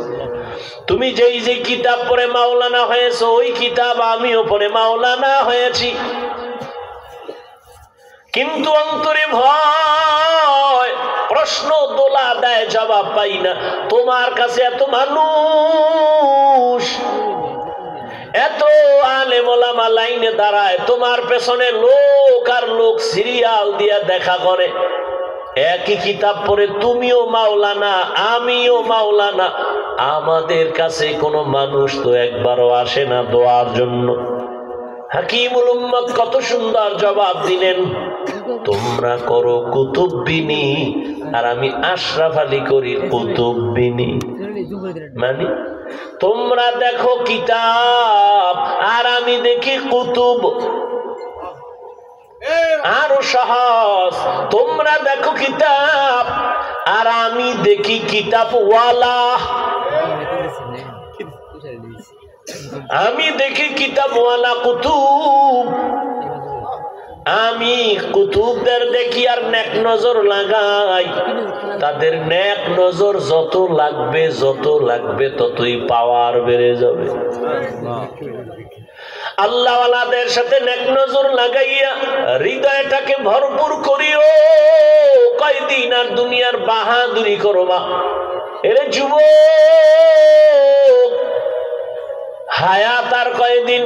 তুমি যেই যে কিতাব পড়ে মাওলানা হয়েছো ওই কিতাব আমিও পড়ে মাওলানা হয়েছি, কিন্তু অন্তরে ভয়, প্রশ্ন দোলা দেয়, জবাব পাই না। তোমার কাছে এত মানুষ, এত আলেম ওলামা লাইনে দাঁড়ায়, তোমার পেছনে লোক আর লোক সিরিয়াল দিয়া দেখা করে, একই কিতাব পড়ে তুমিও মাওলানা আমিও মাওলানা, আমাদের কাছে কোনো মানুষ তো একবারও আসে না দোয়ার জন্য। হাকিমুল উম্মত কত সুন্দর জবাব দিলেন, তোমরা করো কুতুববিনী আর আমি আশরাফ আলী করি কুতুববিনী। মানে তোমরা দেখো কিতাব আর আমি দেখি কুতুব। আরো সহজ, তোমরা দেখো কিতাব আর আমি দেখি কিতাবওয়ালা। আমি দেখি কিতাবওয়ালা কুতুব, আমি কুতুবদের দেখি আর নেক নজর লাগাই। তাদের নেক নজর যত লাগবে ততই পাওয়ার বেড়ে যাবে। আল্লাহওয়ালাদের সাথে নেক নজর লাগাইয়া হৃদয়টাকে ভরপুর করিও। কয়দিন আর দুনিয়ার বাহাদুরি করবা? এরে যুবক, হায়াত আর কয়দিন?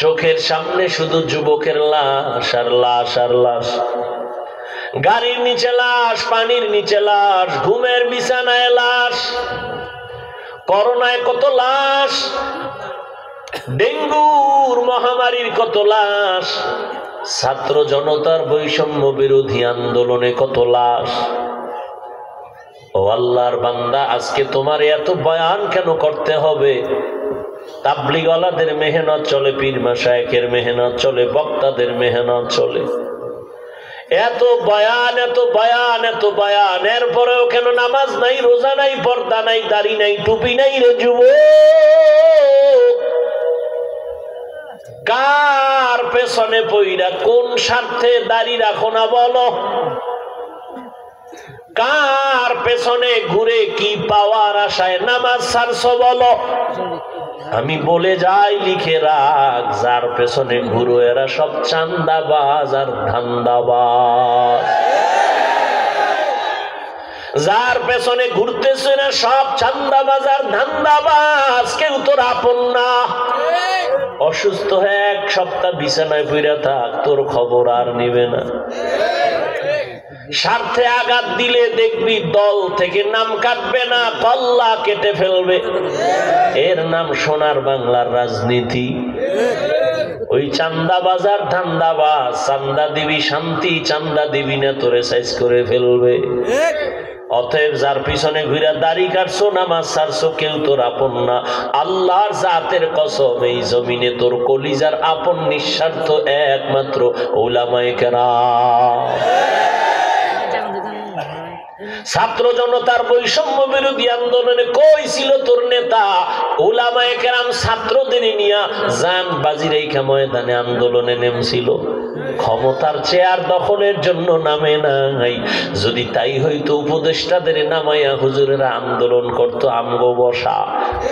চোখের সামনে শুধু যুবকের লাশ আর লাশ আর লাশ, গাড়ির নিচে লাশ, পানির নিচে লাশ, ঘুমের বিছানায় লাশ, করোনায় কত লাশ, ডেঙ্গুর মহামারীর কত লাশ, ছাত্র জনতার বৈষম্য বিরোধী আন্দোলনে কত লাশ। ও আল্লাহর বান্দা, আজকে তোমার এত বয়ান কেন করতে হবে? তাবলিগওয়ালাদের মেহনত চলে, পীর মাশায়েখের মেহনত চলে, বক্তাদের মেহনত চলে। এত বয়ান, এত বয়ান, এত বয়ান, এরপরেও কেন নামাজ নাই, রোজা নাই, পর্দা নাই, দাড়ি নাই, টুপি নাই রে যুবক? কার পেছনে পইরা, কোন স্বার্থে দাড়ি রাখো না বলো? কার পেছনে ঘুরে কি পাওয়ার আশায় নামাজ ছাড়ছো বলো? আমি বলে যাই, লিখে রাখ, যার পেছনে ঘুরো এরা সব চান্দাবাজ আর ধান্দাবাজ। যার পেছনে ঘুরতেছে না সব চান্দাবাজ আর ধান্দাবাজ, কেউ তোর আপন না। অসুস্থ হয়ে 1 সপ্তাহ বিছানায় পইরা থাক, তোর খবর আর নিবে না। স্বার্থে আঘাত দিলে দেখবি দল থেকে নাম কাটবে না, কল্লা কেটে ফেলবে। এর নাম সোনার বাংলার রাজনীতি। ওই চান্দা বাজার ধান্দাবাজ, চান্দা দিবি শান্তি, চান্দা দিবি না তোরে সাইজ করে ফেলবে। অতএব যার পিছনে ঘুরে দাড়ি কাটছো, নামাজ ছাড়ছো, কেউ তোর আপন না। আল্লাহর জাতের কসম, এই জমিনে তোর কলিজার আপন নিঃস্বার্থ একমাত্র উলামায়ে কেরাম। ছাত্র জনতার বৈষম্য বিরোধী আন্দোলনে কই ছিল তোর নেতা? উলামায়ে কেরাম ছাত্রদের নিয়ে জান বাজি রেখা ময়দানে আন্দোলনে নেমেছিল। ক্ষমতার চেয়ার দখলের জন্য নামে নাই। যদি তাই হইতো উপদেষ্টাদের নামাইয়া হুজুরেরা আন্দোলন করত আমগো বসা।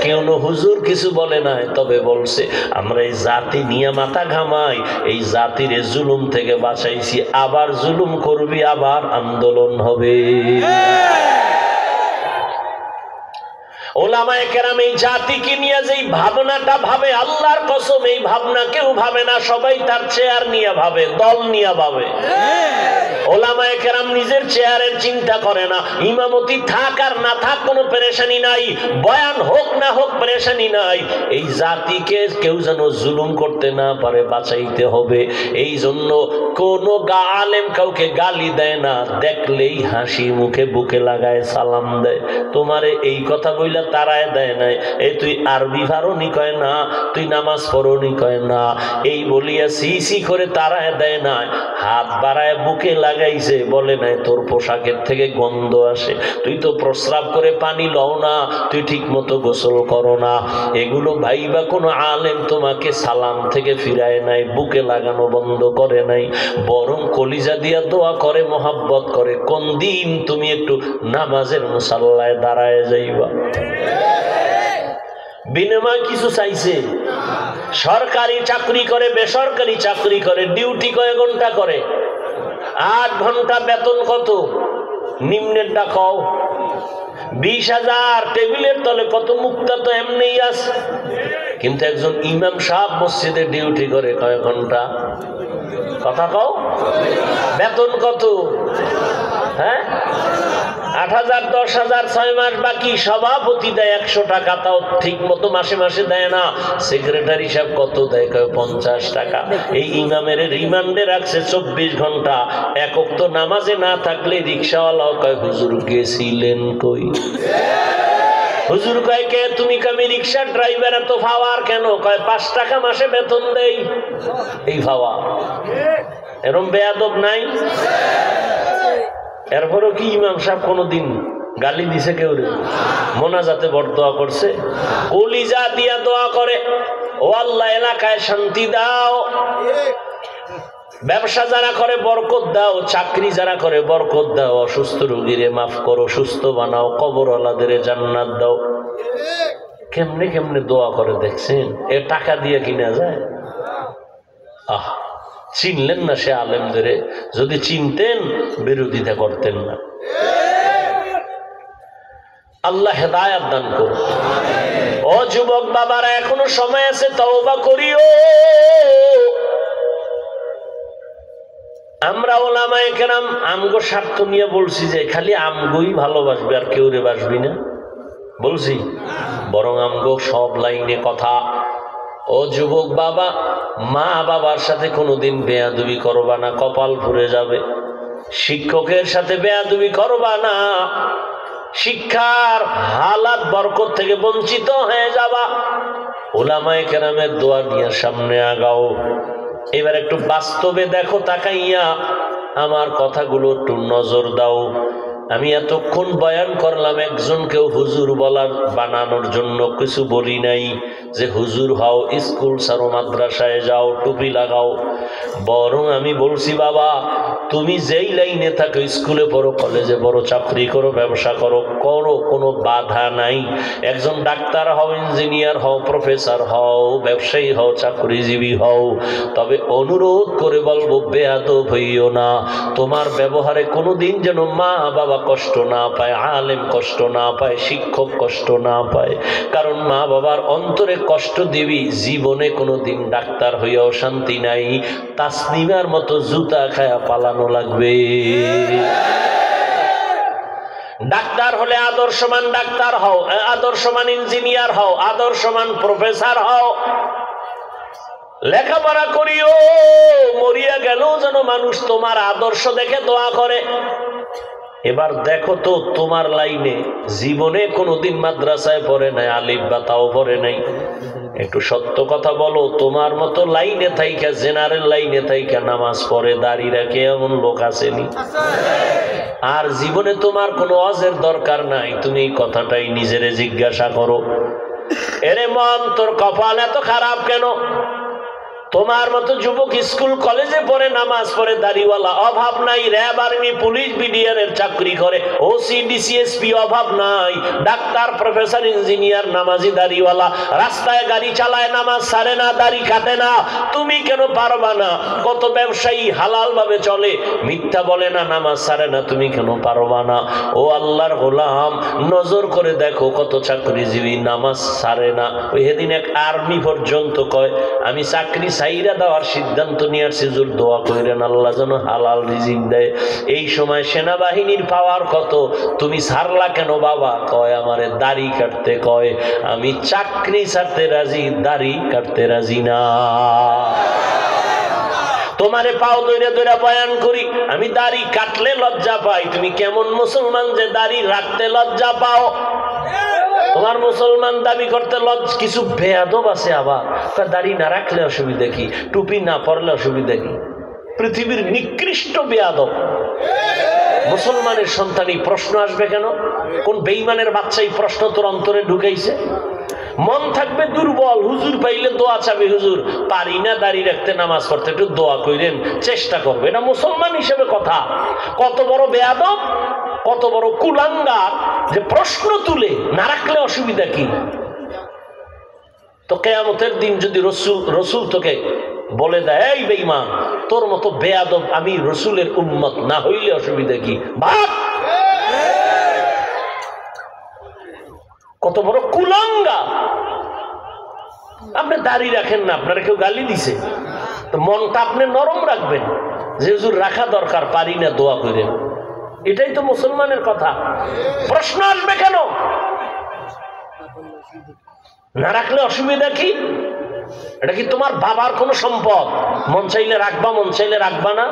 কেউ হুজুর কিছু বলে নাই, তবে বলছে আমরা এই জাতি নিয়ে মাথা ঘামাই, এই জাতির জুলুম থেকে বাঁচাইছি, আবার জুলুম করবি, আবার আন্দোলন হবে। ওলামায়ে কেরাম এই জাতিকে নিয়ে যেই ভাবনাটা ভাবে, আল্লাহর কসম এই ভাবনা কেউ ভাবে না। সবাই তার চেয়ার নিয়ে ভাবে, দল নিয়ে ভাবে। ওলামায়ে কেরাম নিজের চেয়ারের চিন্তা করে না। ইমামতি থাক আর না থাক কোনো পেরেশানি নাই, বয়ান হোক না হোক পেরেশানি নাই। এই জাতিকে কেউ যেন জুলুম করতে না পারে, বাঁচাইতে হবে। এই জন্য কোনো আলেম কাউকে গালি দেয় না, দেখলেই হাসি মুখে বুকে লাগায় সালাম দেয়। তোমারে এই কথা বইলা তারায় দেয় নাই, এই তুই আরবি পারোনি কয় না, তুই নামাজ পড়োনি কয় না, এই বলিয়া সি করে তারায় দেয় না, হাত বাড়ায় বুকে লাগাইছে, বলে নাই তোর পোশাকের থেকে গন্ধ আসে, তুই তো প্রস্রাব করে পানি লও না, তুই ঠিক মতো গোসল করো না। এগুলো ভাইবা কোনো আলেম তোমাকে সালাম থেকে ফিরায় নাই, বুকে লাগানো বন্ধ করে নাই, বরং কলিজা দিয়া দোয়া করে, মহাব্বত করে, কোন দিন তুমি একটু নামাজের মুসাল্লায় দাঁড়ায় যাইবা। বিনিময় কিছু চাইছে? সরকারি চাকরি করে, বেসরকারি চাকরি করে, ডিউটি কয় ঘন্টা করে? 8 ঘন্টা, বেতন কত? নিম্নেরটা কও। 20,000 টেবিলের তলে কত মুক্তা তো এমনি আছে। কিন্তু একজন ইমাম সাহেব মসজিদে ডিউটি করে কয় ঘন্টা? কথা কও। বেতন কত? হ্যাঁ, 8,000, 10,000, 6 মাস বাকি। সভাপতি দেয় 100 টাকা, তাও ঠিক মতো মাসে মাসে দেয় না। সেক্রেটারি সাহেব কত দেয়? কয় 50 টাকা। এই ইমামের রিমান্ডে রাখছে 24 ঘন্টা। এক ওয়াক্ত নামাজে না থাকলে রিক্সাওয়ালাও কয় হুজুর গেছিলেন কই? হুজুর কয় কে তুমি? আমি রিক্সার ড্রাইভার। এত ফাওয়ার কেন? কয় 5 টাকা মাসে বেতন দেই। এই ফাওয়া এরম বেয়াদব নাই? এরপরও কি ইমাম সাহেব কোনদিন গালি দিছে কেউ? মোনাজাতে বরদোয়া করছে, কলিজা দিয়া দোয়া করে, ও আল্লাহ এলাকায় শান্তি দাও, ব্যবসা যারা করে বরকত দাও, চাকরি যারা করে বরকত দাও, অসুস্থ রোগীরে মাফ করো, সুস্থ বানাও, কবরওয়ালাদের জান্নাত দাও। কেমনে কেমনে দোয়া করে দেখছেন? এ টাকা দিয়ে কিনা যায়? আহ, চিনলেন না সে আলেমদের? যদি চিনতেন বিরোধিতা করতেন না। আল্লাহ হেদায়েত দান করুন। ও যুবক বাবারা, এখনো সময় আছে, তওবা করিও। আমরা ওলামায়ে কেরাম আমগো স্বার্থ নিয়ে বলছি যে খালি আমগোই ভালোবাসবে, আর কেউ রে বাসবি না বলছি? বরং আমগো সব লাইনে কথা। ও যুবক বাবা, মা বাবার সাথে কোনোদিন বেয়াদবি করবা না, কপাল পুড়ে যাবে। শিক্ষকের সাথে বেয়াদবি করবা না, শিক্ষার হালাত বরকত থেকে বঞ্চিত হয়ে যাবা। উলামায়ে কেরামের দোয়া নিয়ে সামনে আগাও। এবার একটু বাস্তবে দেখো তাকাইয়া, আমার কথাগুলো একটু নজর দাও। আমি এতক্ষণ বয়ান করলাম একজনকেও হুজুর বলার বানানোর জন্য কিছু বলি নাই যে হুজুর হও, স্কুল ছাড়ো, মাদ্রাসায় যাও, টুপি লাগাও। বরং আমি বলছি বাবা তুমি যেই লাইনে থাকো, স্কুলে পড়ো, কলেজে পড়ো, চাকরি করো, ব্যবসা করো, কোনো বাধা নাই। একজন ডাক্তার হও, ইঞ্জিনিয়ার হও, প্রফেসর হও, ব্যবসায়ী হও, চাকরিজীবী হও, তবে অনুরোধ করে বলবো বেয়াদব হইও না। তোমার ব্যবহারে কোনোদিন যেন মা বাবা কষ্ট না পায়, আলেম কষ্ট না পায়, শিক্ষক কষ্ট না পায়। কারণ মা বাবার অন্তরে কষ্ট দিবি, জীবনে কোনোদিন ডাক্তার হইয়াও শান্তি নাই। তাসনিমার মতো জুতা খায়া পালানো লাগবে। ডাক্তার হলে আদর্শমান ডাক্তার হও, আদর্শমান ইঞ্জিনিয়ার হও, আদর্শমান প্রফেসর হও। লেখাপড়া করিও, মরিয়া গেলেও যেন মানুষ তোমার আদর্শ দেখে দোয়া করে। এবার দেখো তো তোমার লাইনে জীবনে কোনোদিন মাদ্রাসায় পড়ে নাই, আলিফ বা তাও পড়ে নাই। একটু সত্য কথা বলো, তোমার মতো লাইনে থাইকা, জেনারেল লাইনে থাইকা নামাজ পড়ে, দাড়ি রাখে এমন লোক আসেনি? আর জীবনে তোমার কোনো ওয়াজের দরকার নাই। তুমি এই কথাটাই নিজেরে জিজ্ঞাসা করো, এরে মন তোর কপাল এত খারাপ কেন? তোমার মতো যুবক স্কুল কলেজে পড়ে, নামাজ পড়ে, দাড়িওয়ালা, অভাব নাই। র্যাব, আর্মি, পুলিশ, বিডিআর চাকরি করে, ওসি, ডিসিএসপি, অভাব নাই। ডাক্তার, প্রফেসর, ইঞ্জিনিয়ার, নামাজি, দাড়িওয়ালা, রাস্তায় গাড়ি চালায়, নামাজ ছাড়ে না, দাড়ি কাটে না। তুমি কেন পারবা না? কত ব্যবসায়ী হালাল ভাবে চলে, মিথ্যা বলে না, নামাজ ছাড়ে না, তুমি কেন পারবা না? ও আল্লাহর গোলাম, নজর করে দেখো কত চাকরিজীবী নামাজ ছাড়ে না। ওই সেদিন এক আর্মি পর্যন্ত কয় আমি চাকরি সাইরা দেওয়ার সিদ্ধান্ত নিয়ে আসছে, জোর দোয়া করেন আল্লাহ যেন হালাল রিজিক দেয়। এই সময় সেনাবাহিনীর পাওয়ার কত, তুমি ছাড়লা কেন বাবা? কয় আমারে দাড়ি কাটতে কয়, আমি চাকরি ছাড়তে রাজি, দাড়ি কাটতে রাজি না। তোমারে পাও দইরা দইরা বয়ান করি, আমি দাড়ি কাটলে লজ্জা পাই। তুমি কেমন মুসলমান যে দাড়ি রাখতে লজ্জা পাও? তোমার মুসলমান দাবি করতে কিছু বেয়াদব আছে আবার দাড়ি না রাখলে অসুবিধা কি, টুপি না পরলে অসুবিধা কি? পৃথিবীর নিকৃষ্ট বেয়াদব মুসলমানের সন্তান। এই প্রশ্ন আসবে কেন? কোন বেঈমানের বাচ্চা এই প্রশ্ন তোর অন্তরে ঢুকাইছে? মন থাকবে দুর্বল, হুজুর পাইলে দোয়া চাবে, হুজুর পারি না দাড়ি রাখতে, নামাজ পড়তে, একটু দোয়া কইরেন, চেষ্টা করবে। এটা মুসলমান হিসেবে কথা? কত বড় বেয়াদব, কত বড় কুলাঙ্গার যে প্রশ্ন তুলে না রাখলে অসুবিধা কি? তো কিয়ামতের দিন যদি রসুল তোকে বলে দেয় এই বেঈমান, তোর মতো বেয়াদব আমি রসুলের উম্মত না হইলে অসুবিধা কি? ভাব কত বড় কুলাঙ্গা। আপনি দাড়ি রাখেন না, আপনারা কেউ গালি দিছে, তো মনটা আপনি নরম রাখবেন যে হুজুর রাখা দরকার, পারি না, দোয়া করেন। এটাই তো মুসলমানের কথা। প্রশ্ন আসবে কেন? না রাখলে অসুবিধা কি? এটা কি তোমার বাবার কোনো সম্পদ? মন চাইলে রাখবা, মন চাইলে রাখবা না।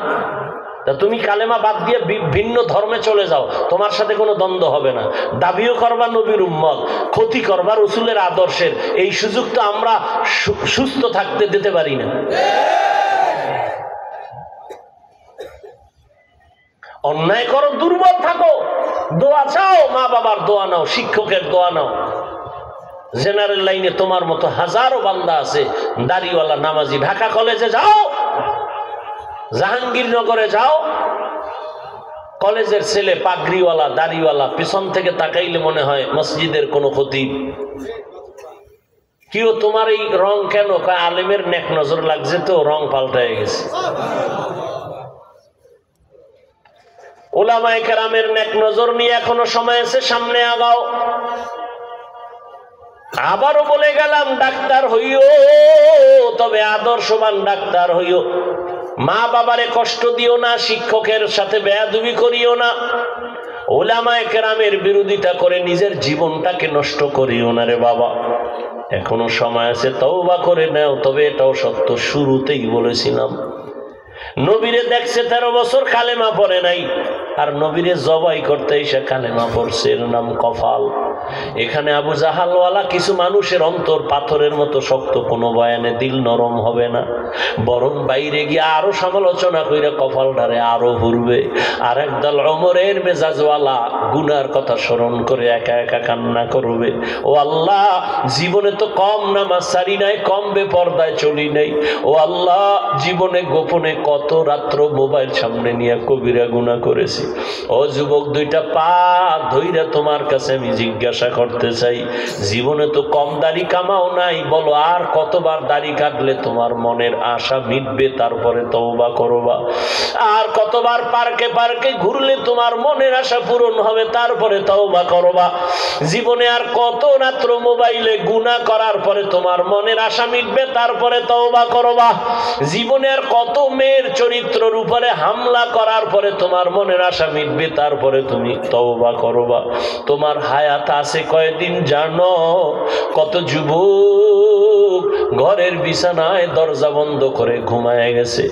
তা তুমি কালেমা বাদ দিয়ে ভিন্ন ধর্মে চলে যাও, তোমার সাথে কোনো দ্বন্দ্ব হবে না। দাবিও করবা নবীর উম্মত, ক্ষতি করবা রসুলের আদর্শের, এই সুযোগ তো আমরা সুস্থ থাকতে দিতে পারি না। অন্যায় করো, দুর্বল থাকো, দোয়া চাও, মা বাবার দোয়া নাও, শিক্ষকের দোয়া নাও। জেনারেল লাইনে তোমার মতো হাজারো বান্দা আছে দাড়িওয়ালা, নামাজি। ঢাকা কলেজে যাও, জাহাঙ্গীরনগরে যাও, কলেজের ছেলে পাগড়িওয়ালা, দাড়িওয়ালা, পিছন থেকে তাকাইলে মনে হয় মসজিদের কোনো খতিব। কিও তোমার এই রং কেন? আলেমের নেক নজর লাগছে, তো রং পাল্টায় গেছে। উলামায়ে কেরামের নেক নজর নিয়ে এখনো সময় আছে, সামনে আগাও। আবারও বলে গেলাম, ডাক্তার হইও, তবে আদর্শবান ডাক্তার হইও। মা বাবারে কষ্ট দিও না, শিক্ষকের সাথে বেয়াদবি করিও না, উলামায়ে কেরামের বিরোধিতা করে নিজের জীবনটাকে নষ্ট করিও না রে বাবা। এখনো সময় আছে, তওবা করে নাও। তবে এটাও সত্য, শুরুতেই বলেছিলাম, নবীরে দেখছে 13 বছর কালেমা পড়ে নাই, আর নবীরে জবাই করতে এসে কালেমা পড়ছে, এর নাম কফাল। এখানে আবু জাহালওয়ালা কিছু মানুষের অন্তর পাথরের মতো শক্ত, কোনো বয়ানে দিল নরম হবে না, বরং বাইরে গিয়ে আরো সমালোচনা কইরা কপালটারে আরো ঘুরবে। আর একদল ওমরের মেজাজওয়ালা গুনার কথা স্মরণ করে একা একা কান্না করবে, ও আল্লাহ জীবনে তো কম নামাজ সারি নাই, কম বেপরদায় চলি নাই, ও আল্লাহ জীবনে গোপনে কত রাত্র মোবাইল সামনে নিয়ে কবিরা গুনাহ করেছি। ও যুবক, দুইটা পা ধইরা তোমার কাছে আমি জিজ্ঞাসা করতে চাই, জীবনে তো কম দাড়ি কামাও নাই, বলো আর কতবার দাড়ি কাটলে তোমার মনের আশা মিটবে তারপরে তওবা করবা? আর কতবার পার্কে পার্কে ঘুরলে তোমার মনের আশা পূরণ হবে তারপরে তওবা করবা? জীবনে আর কত রাত্র মোবাইলে গুনাহ করার পরে তোমার মনের আশা মিটবে তারপরে তওবা করবা? জীবনে আর কত মেয়ের চরিত্রের উপরে হামলা করার পরে তোমার মনের আশা মিটবে তারপরে তুমি তওবা করবা? তোমার হায়াত আছে কয়দিন জানো? কত যুবক ঘরের বিছানায় দরজা বন্ধ করে ঘুমায় গেছে,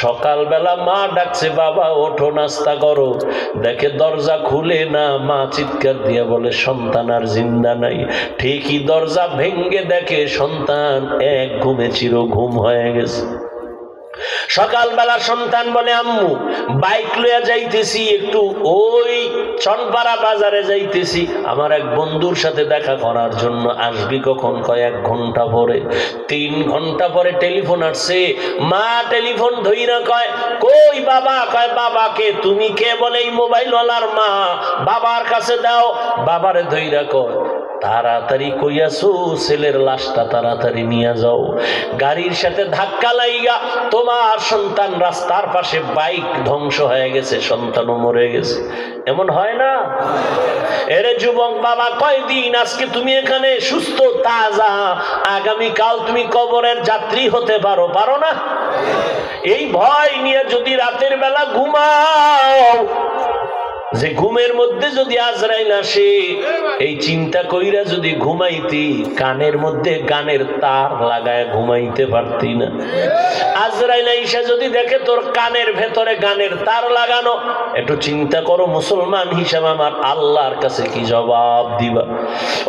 সকালবেলা মা ডাকছে বাবা ওঠো নাস্তা করো, দেখে দরজা খুলে না, মা চিৎকার দিয়ে বলে সন্তান আর জিন্দা নাই। ঠিকই দরজা ভেঙ্গে দেখে সন্তান এক ঘুমে চির ঘুম হয়ে গেছে। সকালবেলা সন্তান বলে আম্মু বাইক লইয়া যাইতেছি, একটু ওই চনপাড়া বাজারে যাইতেছি, আমার এক বন্ধুর সাথে দেখা করার জন্য, আসবি কখন? কয় 1 ঘন্টা পরে। 3 ঘন্টা পরে টেলিফোন আসছে, মা টেলিফোন ধইরা কয় কই বাবা? কয় বাবাকে। তুমি কে? বলে এই মোবাইলওয়ালার মা। বাবার কাছে দাও। বাবারে ধইরা কয় তাড়াতাড়ি কইয়াছো ছেলের লাশটা তাড়াতাড়ি নিয়ে যাও। গাড়ির সাথে ধাক্কা লাইগা তোমার সন্তান রাস্তার পাশে, বাইক ধ্বংস হয়ে গেছে, সন্তানও মরে গেছে। এমন হয় না? এরে যুবক বাবা, কয়দিন আজকে তুমি এখানে সুস্থ তাজা, আগামীকাল তুমি কবরের যাত্রী হতে পারো, পারো না? এই ভয় নিয়ে যদি রাতের বেলা ঘুমাও, যে ঘুমের মধ্যে যদি আজরাইল আসে, এই চিন্তা কইরা যদি ঘুমাইতি, কানের মধ্যে গানের তার লাগায় ঘুমাইতে পারতি না। আজরাইল আইসা যদি দেখে তোর কানের ভেতরে গানের তার লাগানো, একটু চিন্তা করো মুসলমান হিসাবে আমার আল্লাহর কাছে কি জবাব দিবা?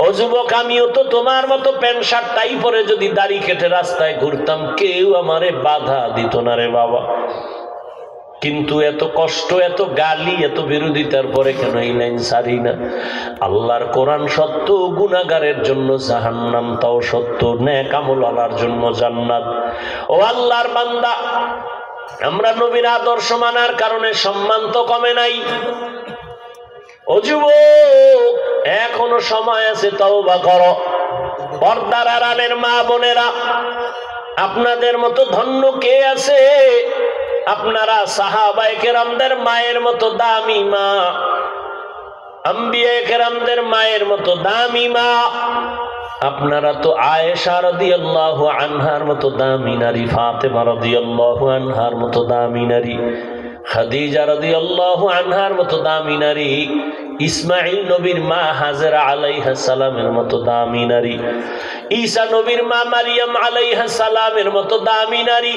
ও যুবক, আমিও তো তোমার মতো প্যান্ট শার্ট টাই পরে যদি দাড়ি কেটে রাস্তায় ঘুরতাম, কেউ আমারে বাধা দিত না রে বাবা। কিন্তু এত কষ্ট, এত গালি, এত বিরোধিতার পরে কেন এই লাইন ছাড়ি না? আল্লাহর কোরআন সত্য, গুনাহগারের জন্য জাহান্নাম তাও সত্য, নেক আমলওয়ালার জন্য জান্নাত। ও আল্লাহর বান্দা, আমরা নবীর আদর্শ মানার কারণে সম্মান তো কমে নাই। ও যুবক, এখনো সময় আছে, তওবা করো। পর্দার আড়ালের মা বোনেরা, আপনাদের মতো ধন্য কে আছে? আপনারা সাহাবায়ে কেরামদের মায়ের মতো দামি মা, আম্বিয়ায়ে কেরামদের মায়ের মতো দামি মা। আপনারা তো আয়েশা রাদিয়াল্লাহু আনহার মতো দামি নারী, ফাতেমা রাদিয়াল্লাহু আনহার মতো দামি নারী, খাদিজা রাদিয়াল্লাহু আনহার মতো দামি নারী, ইসমাইল নবীর মা হাজেরা আলাইহিস সালামের মতো দামি নারী, ঈসা নবীর মা মারিয়াম আলাইহিস সালামের মতো দামি নারী।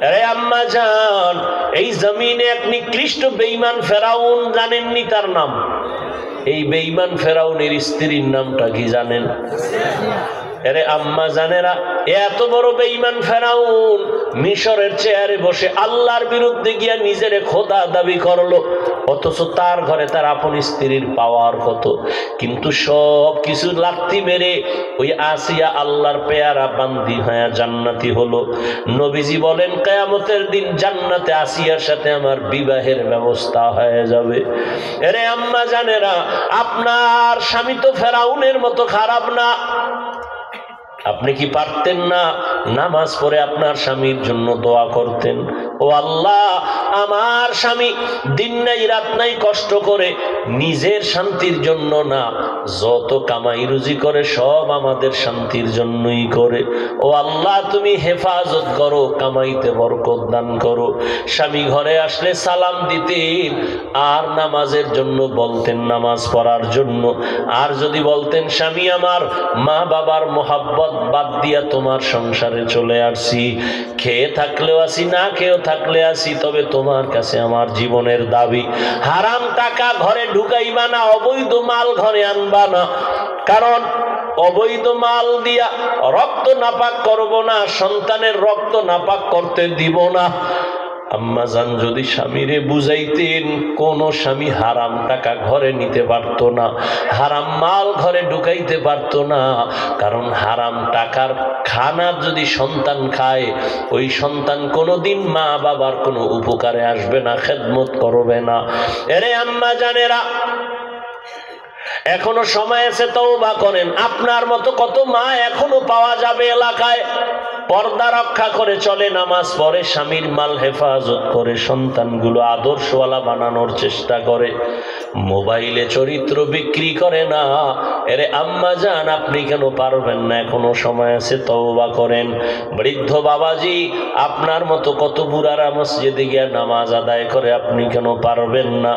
আরে আম্মা জান, এই জমিনে এক নিকৃষ্ট বেঈমান ফেরাউন, জানেননি তার নাম? এই বেঈমান ফেরাউনের স্ত্রীর নামটা কি জানেন? আরে আম্মা জানেরা, এত বড় বেঈমান ফেরাউন মিশরের চেয়ারে বসে আল্লাহর বিরুদ্ধে গিয়া নিজের খোদা দাবি করলো, অথচ তার ঘরে তার আপন স্ত্রীর পাওয়ার কত। কিন্তু সব কিছু লাথি মেরে ওই আসিয়া আল্লাহর পেয়ারা বান্দি হয়ে জান্নাতি হলো। নবীজি বলেন কিয়ামতের দিন জান্নাতে আসিয়ার সাথে আমার বিবাহের ব্যবস্থা হয়ে যাবে। আরে আম্মা জানেরা, আপনার স্বামী তো ফেরাউনের মতো খারাপ না। আপনি কি পারতেন না নামাজ পড়ে আপনার স্বামীর জন্য দোয়া করতেন? ও আল্লাহ, আমার স্বামী দিন নাই রাত নাই কষ্ট করে নিজের শান্তির জন্য না, যত কামাই রুজি করে সব আমাদের শান্তির জন্যই করে। ও আল্লাহ, তুমি হেফাজত করো, কামাইতে বরকত দান করো। স্বামী ঘরে আসলে সালাম দিতেন, আর নামাজের জন্য বলতেন, নামাজ পড়ার জন্য। আর যদি বলতেন স্বামী আমার মা বাবার মোহাব্বত মহব্বত বাদ দিয়া তোমার সংসারে চলে আসছি, খেয়ে থাকলেও আসি, না খেয়েও থাকলে আসি, তবে তোমার কাছে আমার জীবনের দাবি, হারাম টাকা ঘরে ঢুকাইবা না, অবৈধ মাল ঘরে আনবা না, কারণ অবৈধ মাল দিয়া রক্ত নাপাক করব না, সন্তানের রক্ত নাপাক করতে দিব না। আম্মা জান যদি স্বামীরে বুঝাইতেন, কোন স্বামী হারাম টাকা ঘরে নিতে পারত না, হারাম মাল ঘরে ঢুকাইতে পারত না, কারণ হারাম টাকার খানা যদি সন্তান খায়, ওই সন্তান কোনোদিন মা বাবার কোনো উপকারে আসবে না, খেদমত করবে না। এরে আম্মা জানেরা, এখনো সময় আছে, তওবা করেন। আপনার মতো কত মা এখনো পাওয়া যাবে এলাকায়, পর্দা রক্ষা করে চলে, নামাজ পড়ে, স্বামীর মাল হেফাজত করে, সন্তানগুলো আদর্শওয়ালা বানানোর চেষ্টা করে, মোবাইলে চরিত্র বিক্রি করে না। এরে আম্মা জান, আপনি কেন পারবেন না? এখনো সময় আছে, তওবা করেন। বৃদ্ধ বাবাজি, আপনার মতো কত বুড়ারা মসজিদে গিয়ে নামাজ আদায় করে, আপনি কেন পারবেন না?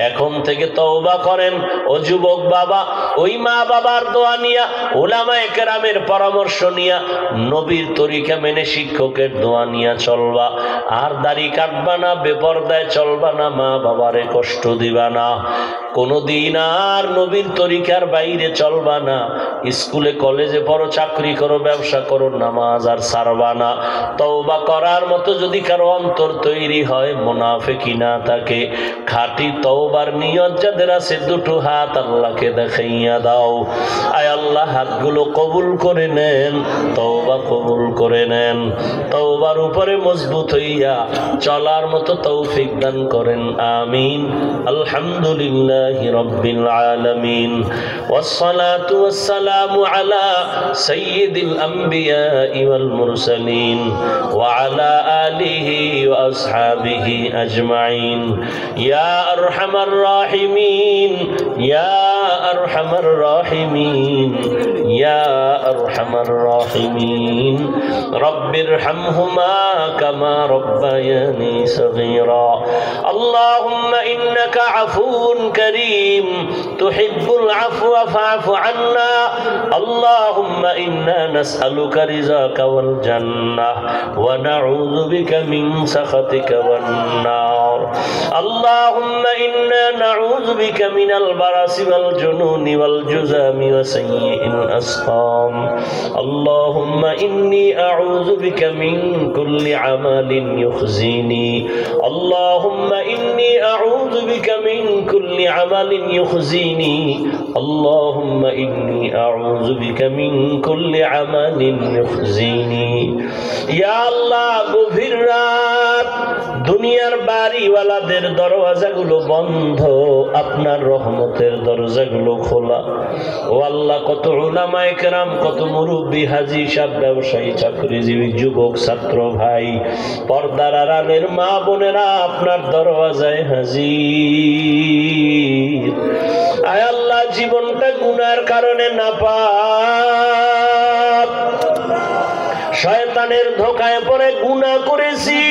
এখন থেকে তওবা করেন। ও যুবক বাবা, ওই মা বাবার দোয়া নিয়া, উলামায়ে কেরামের পরামর্শ নিয়া, নবীর তরিকা মেনে শিক্ষকের দোয়া নিয়া চলবা। আর দাড়ি কাটবা না, বেপরদায় চলবা না, মা বাবারে কষ্ট দিবা না, কোনদিন আর নবীর তরিকার বাইরে চলবা না। স্কুলে কলেজে পড়ো, চাকরি করো, ব্যবসা করো, নামাজ আর ছাড়বা না। তওবা করার মতো যদি কারো অন্তর তৈরি হয়, মুনাফিকি না থাকে, খাঁটি তওবার নিয়ত যাদের আছে, দুটো হাত আল্লাহকে দেখাইয়া দাও। আয় আল্লাহ, হাতগুলো কবুল করে নেন, তওবা কবুল করে নেন, তওবার উপরে মজবুত হইয়া চলার মতো তৌফিক দান করেন। আমিন। আলহামদুলিল্লাহি রাব্বিল আলামিন, ওয়াসসালাতু ওয়াসসালামু আলা সাইয়্যিদিল আমবিয়া ওয়াল মুরসালিন ওয়া আলা আলিহি ওয়া আসহাবিহি আজমাইন। ইয়া আরহামার রাহিমিন, ইয়া আরহামার রাহিমিন, ইয়া আরহামার রাহিমিন। রব্বিরহামহুমা কামা রব্বায়ানি সগীরা। আল্লাহুম্মা ইন্নাকা আফুউন কারীম, তুহিব্বুল আফওয়া ফা'ফু আন্না। আল্লাহুম্মা ইন্না নাসআলুকা রিযাকা ওয়াল জান্নাহ ওয়া নাউযু বিকা মিন সাখাতিকা ওয়ান নার। আল্লাহুম্মা ইন্না নাউযু বিকা মিনাল বারাসি ওয়াল জুনুনি ওয়াল জুযামি ওয়া সাইয়্যিল আসকাম। আল্লাহুম্মা ইন্নী আউযু বিকা মিন কুল্লি আমালিন ইউখজিনি। আল্লাহুম্মা ইন্নী আউযু বিকা মিন কুল্লি আমালিন ইউখজিনি। আল্লাহুম্মা ইন্নী আউযু বিকা মিন কুল্লি আমালিন ইউখজিনি। ইয়া আল্লাহ, গভীর রাত, দুনিয়ার বাড়িওয়ালাদের দরওয়াজাগুলো বন্ধ, আপনার রহমতের দরজাগুলো খোলা। ও আল্লাহ, কত উলামায়ে কেরাম, কত মুরব্বী, হাজী সাহেব, ব্যবসায়ী, চাকরিজীবী, যুবক, ছাত্র ভাই, পর্দার আড়ালের মা বোনেরা আপনার দরওয়াজায় হাজির। আয় আল্লাহ, জীবনটা গুনার কারণে নাপাক, শয়তানের ধোঁকায় পড়ে গুনাহ করেছি।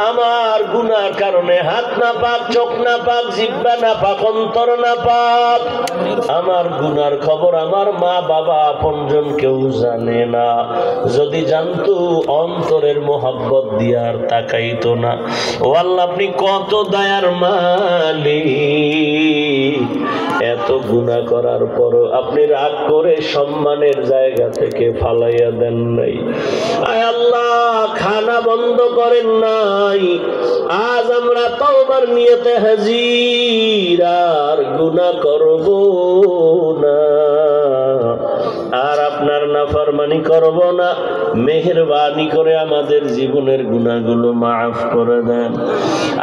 আমার গুনার কারণে হাত না পাক, চোখ না পাক, জিহ্বা না পাক, অন্তর না পাক। আমার গুনার খবর আমার মা বাবা আপনজন কেউ জানে না। যদি জানতো, অন্তরের মোহাব্বত দিয়ে আর তাকাইতো না। ও আল্লাহ, আপনি কত দয়ার মালিক, এত গুনাহ করার পরও আপনি রাগ করে সম্মানের জায়গা থেকে ফালাইয়া দেন নাই। আয় আল্লাহ, খানা বন্ধ করেন নাই। আজ আমরা তওবার নিয়তে হাজির, আর গুনাহ করব না, আর আপনার নাফরমানি করব না। মেহেরবানি করে আমাদের জীবনের গুনাহগুলো মাফ করে দেন।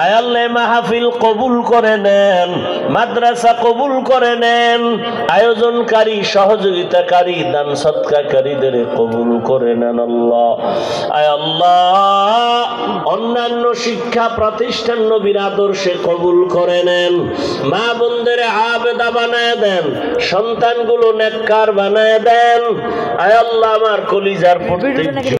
আয় আল্লাহ, মাহফিল কবুল করে নেন, মাদ্রাসা কবুল করে নেন, আয়োজনকারী, সহযোগিতাকারী, দান সদকাকারীদের কবুল করে নেন আল্লাহ। আয় আল্লাহ, অন্যান্য শিক্ষা প্রতিষ্ঠান নবীর আদর্শে কবুল করে নেন। মা বোনদের আবেদা বানায় দেন, সন্তানগুলো নেককার বানায় দেন। আয় আল্লাহ, আমার কলিজার প্রত্যেক